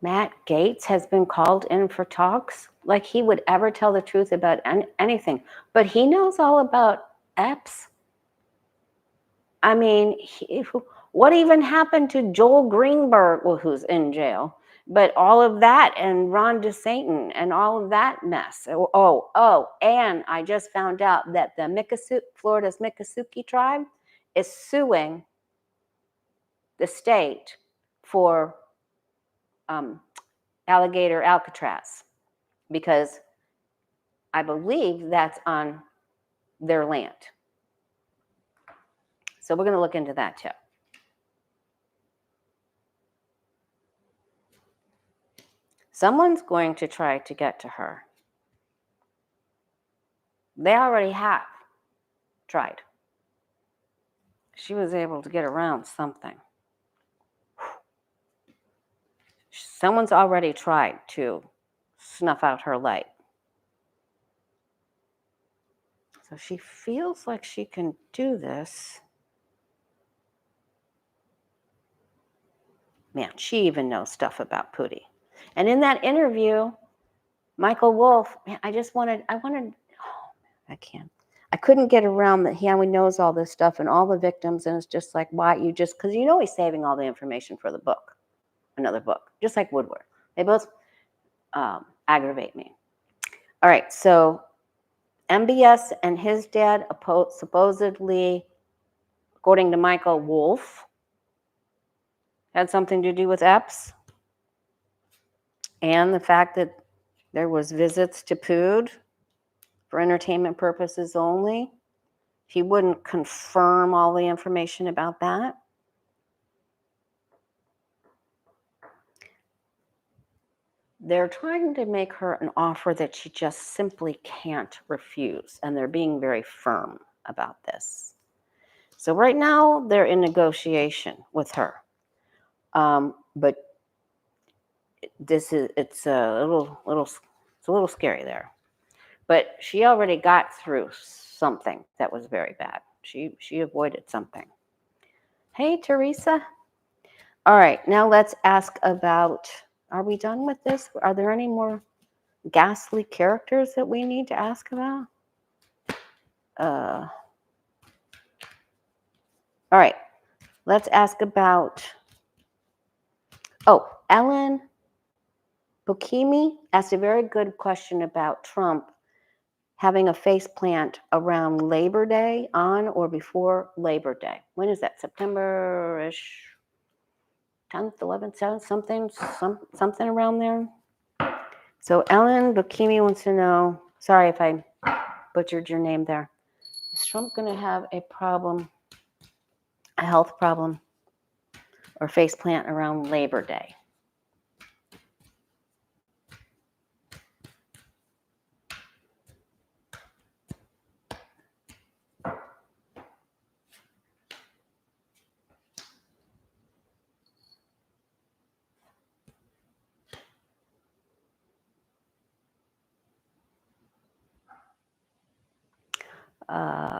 Matt Gaetz has been called in for talks. Like he would ever tell the truth about anything. But he knows all about EPS. I mean, what even happened to Joel Greenberg, well, who's in jail? But all of that and Ron DeSantis and all of that mess. And I just found out that the Florida's Miccosukee tribe is suing the state for Alligator Alcatraz because I believe that's on their land. So we're going to look into that too. Someone's going to try to get to her. They already have tried. She was able to get around something. Someone's already tried to snuff out her light. So she feels like she can do this. Man, she even knows stuff about Pootie. And in that interview, Michael Wolff, man, I couldn't get around that he only knows all this stuff and all the victims, and it's just like, why you just, because you know he's saving all the information for the book, another book, just like Woodward. They both aggravate me. All right, so MBS and his dad supposedly, according to Michael Wolff, had something to do with EPS, and the fact that there was visits to Pood for entertainment purposes only. He wouldn't confirm all the information about that. They're trying to make her an offer that she just simply can't refuse, and they're being very firm about this. So right now they're in negotiation with her, but it's a little scary there. But she already got through something that was very bad. She avoided something. Hey, Teresa. All right, now let's ask about, are we done with this? Are there any more ghastly characters that we need to ask about? All right, let's ask about, Ellen Bukimi asked a very good question about Trump having a face plant around Labor Day, on or before Labor Day. When is that? September-ish, 10th, 11th, 7th, something around there. So Ellen Bukimi wants to know, sorry if I butchered your name there. Is Trump going to have a problem, a health problem, or face plant around Labor Day?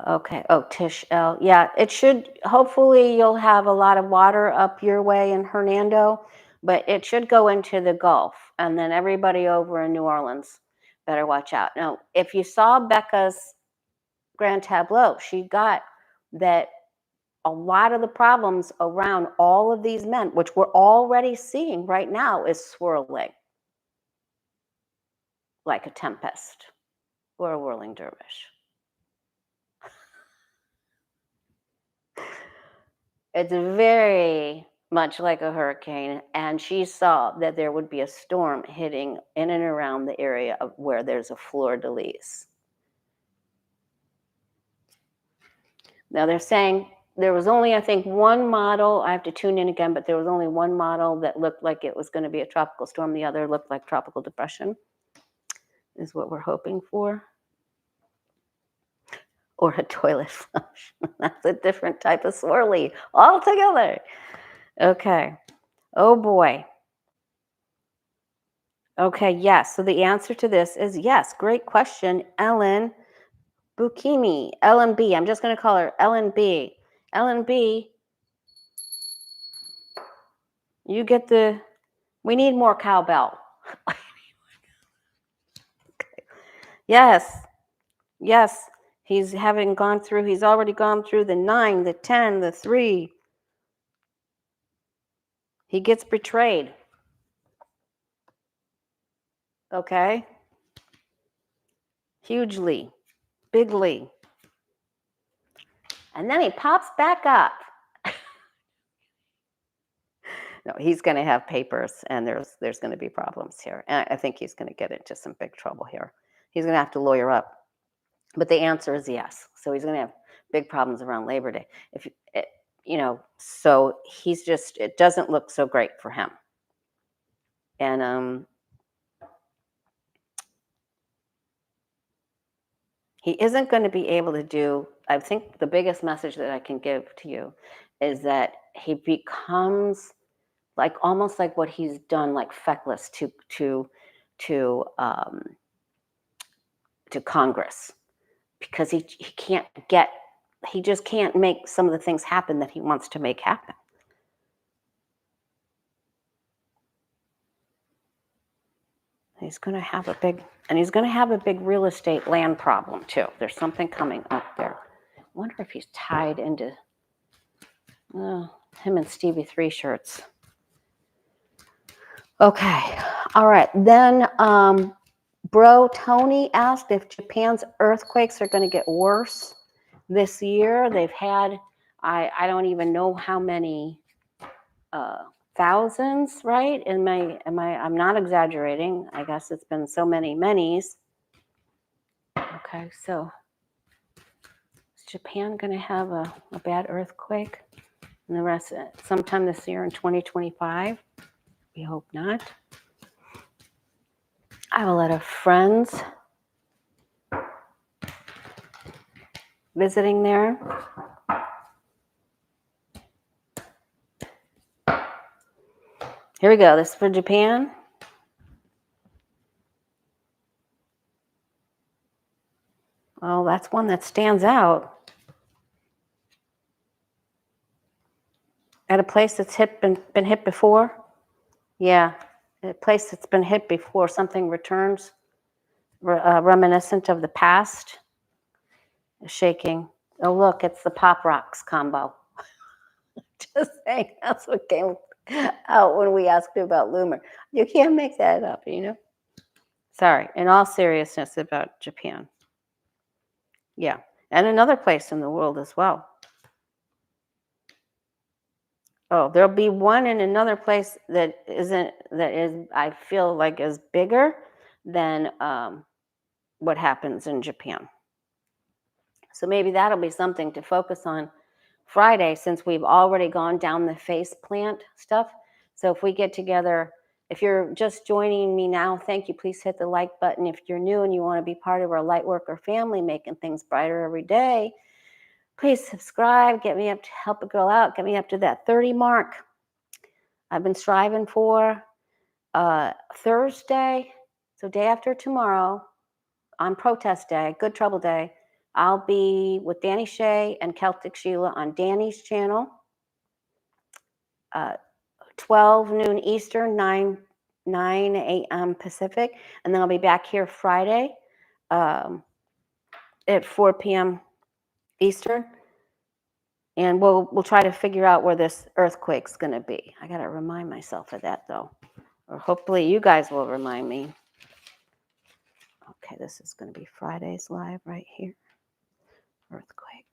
Okay. Oh, Tish L. Yeah, it should. Hopefully, you'll have a lot of water up your way in Hernando, but it should go into the Gulf, and then everybody over in New Orleans better watch out. Now, if you saw Becca's Grand Tableau, she got that a lot of the problems around all of these men, which we're already seeing right now, is swirling like a tempest or a whirling dervish. It's very much like a hurricane, and she saw that there would be a storm hitting in and around the area of where there's a fleur-de-lis. Now they're saying there was only, I think, one model. I have to tune in again, but there was only one model that looked like it was going to be a tropical storm. The other looked like tropical depression, is what we're hoping for. or a toilet flush. That's a different type of swirly altogether. Okay. Oh boy. Okay, yes. So the answer to this is yes. Great question, Ellen Bukimi. Ellen B. I'm just going to call her Ellen B. Ellen B. You get the. We need more cowbell. Yes. Yes. He's having gone through. He's already gone through the 9, the 10, the 3. He gets betrayed. Okay. Hugely. Bigly. And then he pops back up. No, he's going to have papers, and there's going to be problems here. And I think he's going to get into some big trouble here. He's going to have to lawyer up. But the answer is yes. So he's going to have big problems around Labor Day. So he's just, it doesn't look so great for him. And he isn't going to be able to do, I think the biggest message that I can give to you is that he becomes like almost like what he's done, like feckless to Congress, because he just can't make some of the things happen that he wants to make happen. He's going to have a big real estate land problem too. There's something coming up there. I wonder if he's tied into him and Stevie 3 shirts. Okay. All right. Then Bro Tony asked if Japan's earthquakes are going to get worse this year. They've had, I don't even know how many thousands, right? I'm not exaggerating. I guess it's been so many's. Okay, so is Japan going to have a bad earthquake? And the rest, sometime this year in 2025? We hope not. I have a lot of friends visiting there. Here we go. This is for Japan. Well, that's one that stands out. At a place that's been hit before? Yeah, a place that's been hit before, something returns, reminiscent of the past. Shaking. Oh, look, it's the Pop Rocks combo. Just saying, that's what came out when we asked you about Loomer. You can't make that up, Sorry, in all seriousness about Japan. Yeah, and another place in the world as well. Oh, there'll be one in another place that is, I feel like, is bigger than what happens in Japan. So maybe that'll be something to focus on Friday, since we've already gone down the faceplant stuff. So if we get together, if you're just joining me now, thank you. Please hit the like button. If you're new and you want to be part of our Lightworker family, making things brighter every day, please subscribe. Get me up to help a girl out. Get me up to that 30 mark I've been striving for. Thursday, so day after tomorrow, on protest day, Good Trouble Day, I'll be with Danny Shea and Celtic Sheila on Danny's channel, 12 noon Eastern, 9 a.m. Pacific. And then I'll be back here Friday at 4 p.m. Eastern. And we'll try to figure out where this earthquake's going to be. I got to remind myself of that, though. Or hopefully you guys will remind me. Okay, this is going to be Friday's live right here. Earthquake.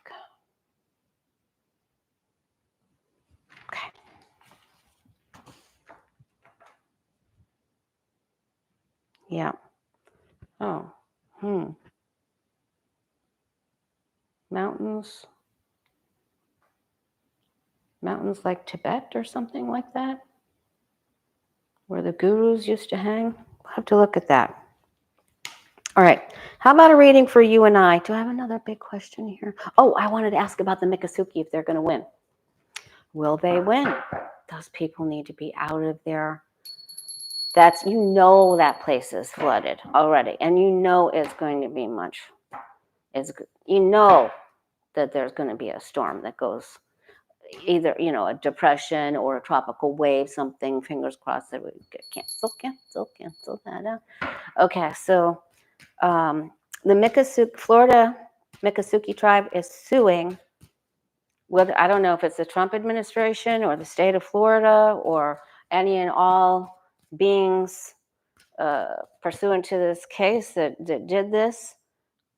Okay. Yeah. Oh. Mountains like Tibet or something like that, where the gurus used to hang. I'll have to look at that. All right. How about a reading for you and I? Do I have another big question here? Oh, I wanted to ask about the Miccosukee, if they're going to win. Will they win? Those people need to be out of there. That's, you know, that place is flooded already, and you know it's going to be much. You know that there's going to be a storm that goes either, you know, a depression or a tropical wave, something. Fingers crossed that we get cancel that out. Okay, so the Miccosukee, Florida Miccosukee tribe is suing. Whether, I don't know if it's the Trump administration or the state of Florida or any and all beings pursuant to this case that did this.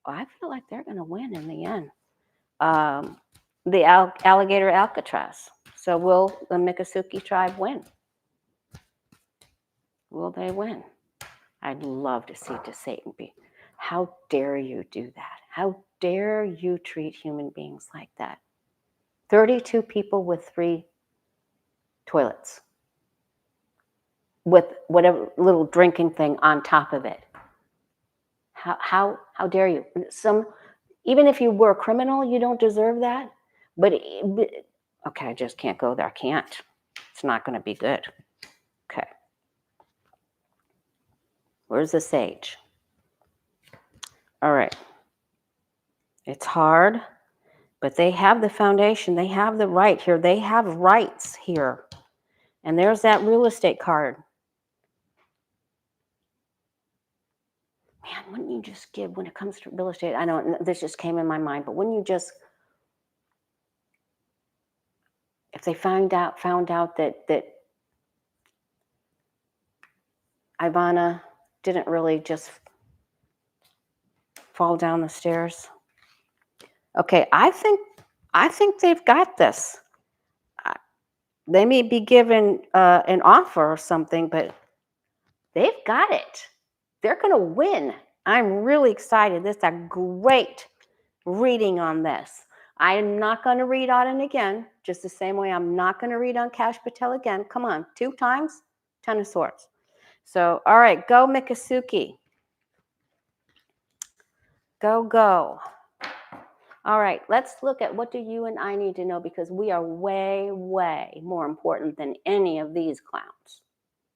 I feel like they're going to win in the end. The Alligator Alcatraz. So will the Miccosukee tribe win? Will they win? I'd love to see to Satan be. How dare you do that? How dare you treat human beings like that? 32 people with 3 toilets, with whatever little drinking thing on top of it. How dare you? Even if you were a criminal, you don't deserve that. But okay, I just can't go there. I can't. It's not going to be good. Okay. Where's the sage? All right. It's hard, but they have the foundation. They have the right here. They have rights here. And there's that real estate card. Man, wouldn't you just give, when it comes to real estate, I don't, this just came in my mind, but wouldn't you just, if they found out that Ivana didn't really just fall down the stairs. Okay, I think they've got this. They may be given an offer or something, but they've got it. They're going to win. I'm really excited. This is a great reading on this. I'm not going to read on it again, just the same way I'm not going to read on Kash Patel again. Come on, 2 times, 10 of swords. So, all right, go Miccosukee. Go. All right, let's look at what do you and I need to know, because we are way, way more important than any of these clowns,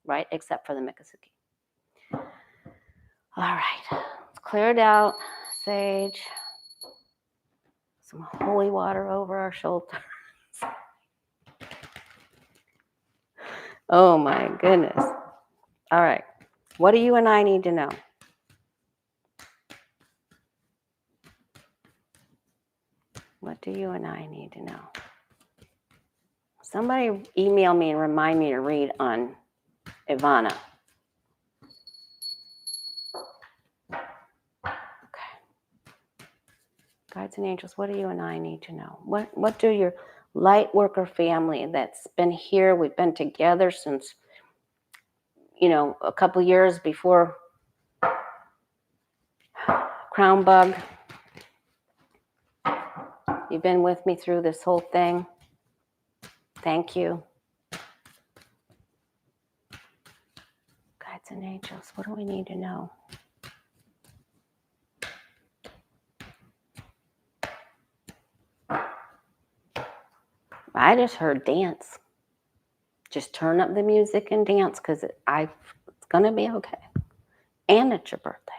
right? Except for the Miccosukee. All right, let's clear it out. Sage. Some holy water over our shoulders. Oh my goodness. All right, what do you and I need to know? What do you and I need to know? Somebody email me and remind me to read on Ivana. Okay. Guides and angels, what do you and I need to know? What do your light worker family that's been here, we've been together since, you know, a couple years before Crown Bug. You've been with me through this whole thing. Thank you. Guides and angels, what do we need to know? I just heard dance. Just turn up the music and dance, because it's going to be okay. And it's your birthday.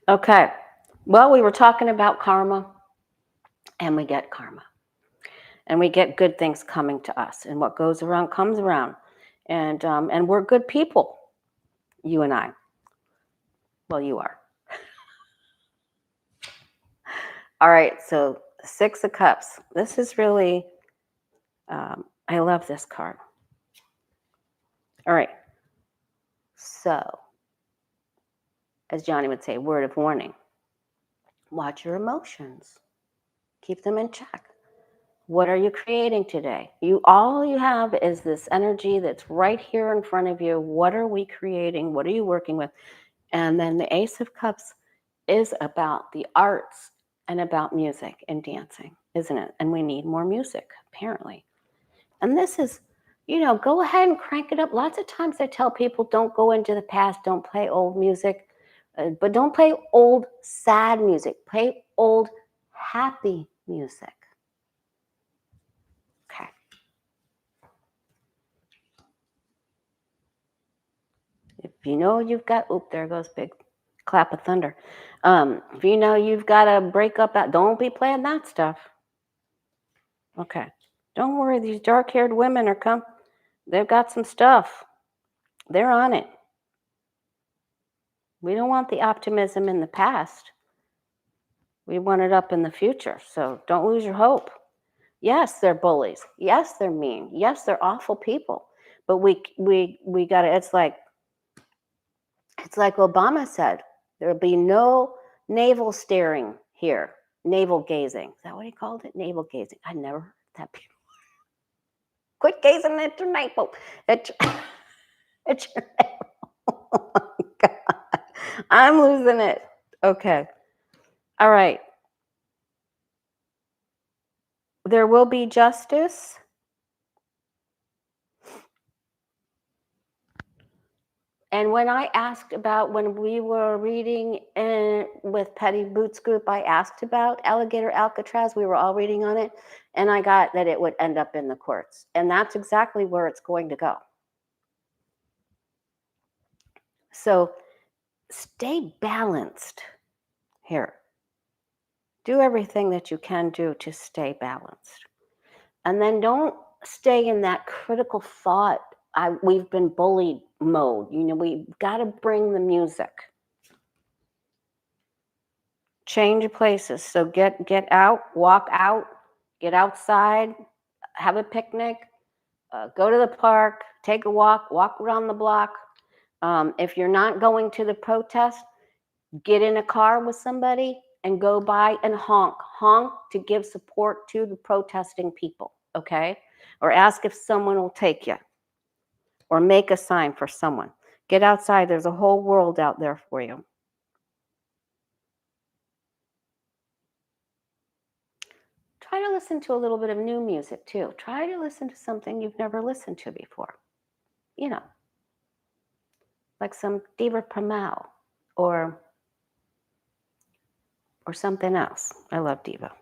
Okay. Well, we were talking about karma, and we get karma. And we get good things coming to us. And what goes around comes around. And we're good people, you and I. Well, you are. All right, so 6 of Cups. This is really, I love this card. All right. So, as Johnny would say, word of warning. Watch your emotions. Keep them in check. What are you creating today? All you have is this energy that's right here in front of you. What are we creating? What are you working with? And then the Ace of Cups is about the arts and about music and dancing, isn't it? And we need more music, apparently. And this is, go ahead and crank it up. Lots of times I tell people don't go into the past, don't play old music, but don't play old sad music. Play old happy music. Okay. If you know you've got, there goes big clap of thunder. If you know you've got to break up, don't be playing that stuff. Okay. Don't worry, these dark-haired women they've got some stuff. They're on it. We don't want the optimism in the past. We want it up in the future. So don't lose your hope. Yes, they're bullies. Yes, they're mean. Yes, they're awful people. But we got to, it's like Obama said, there'll be no navel staring here. Navel gazing. Is that what he called it? Navel gazing. I never heard that before. Quit gazing at your navel. At your navel. Oh my God. I'm losing it. Okay. All right. There will be justice. And when I asked about, when we were reading with Petty Boots Group, I asked about Alligator Alcatraz. We were all reading on it. And I got that it would end up in the courts. And that's exactly where it's going to go. So stay balanced here. Do everything that you can do to stay balanced. And then don't stay in that critical thought, we've been bullied mode. We've got to bring the music. Change places. So get out, walk out, get outside, have a picnic, go to the park, take a walk around the block. If you're not going to the protest, get in a car with somebody and go by and honk to give support to the protesting people, okay? Or ask if someone will take you, or make a sign for someone. Get outside. There's a whole world out there for you. Try to listen to a little bit of new music too. Try to listen to something you've never listened to before. Like some Diva Patel or something else. I love Diva.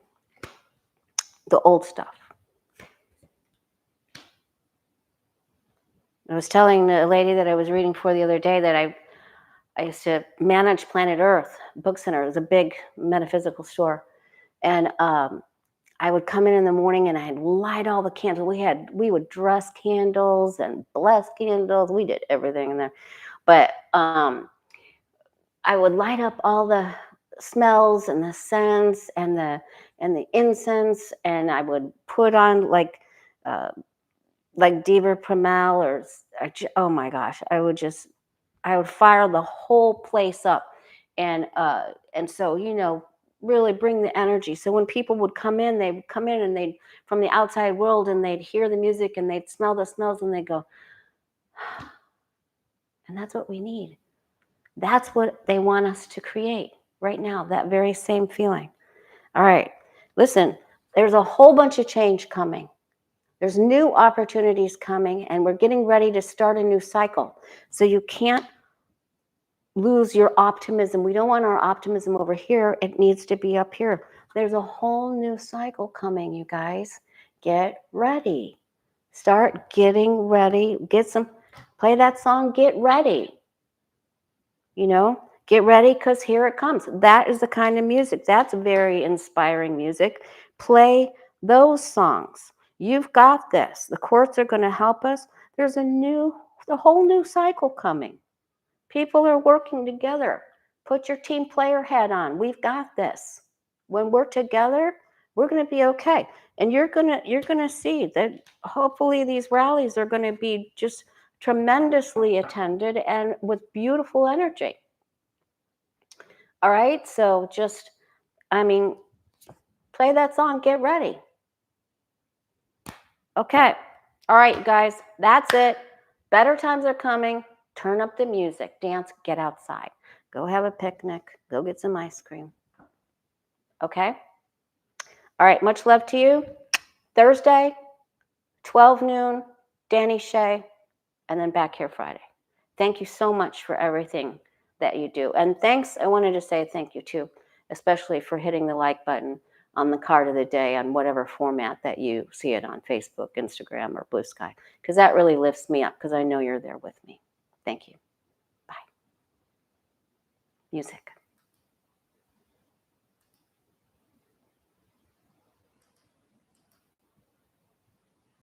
The old stuff. I was telling the lady that I was reading for the other day that I used to manage Planet Earth Book Center. It was a big metaphysical store. And I would come in the morning and I'd light all the candles. We would dress candles and bless candles. We did everything in there. But I would light up all the smells and the scents and the incense, and I would put on like Diva Patel or oh my gosh, I would fire the whole place up, and so really bring the energy. So when people would come in, they'd come in and they'd from the outside world and they'd hear the music and they'd smell the smells and they'd go, and that's what we need. That's what they want us to create right now, that very same feeling. All right, listen, there's a whole bunch of change coming. There's new opportunities coming, and we're getting ready to start a new cycle. So you can't lose your optimism. We don't want our optimism over here. It needs to be up here. There's a whole new cycle coming, you guys. Get ready. Start getting ready. Play that song, Get Ready. Get ready because here it comes. That is the kind of music. That's very inspiring music. Play those songs. You've got this. The courts are going to help us. There's a whole new cycle coming. People are working together. Put your team player hat on. We've got this. When we're together, we're going to be okay. And you're going to see that hopefully these rallies are going to be just tremendously attended and with beautiful energy. All right, so play that song, Get Ready. Okay, all right, guys, that's it. Better times are coming. Turn up the music, dance, get outside. Go have a picnic, go get some ice cream. Okay? All right, much love to you. Thursday, 12 noon, Danny Shea, and then back here Friday. Thank you so much for everything that you do. And thanks, I wanted to say thank you too, especially for hitting the like button on the card of the day on whatever format that you see it on, Facebook, Instagram, or Blue Sky, because that really lifts me up because I know you're there with me. Thank you. Bye. Music.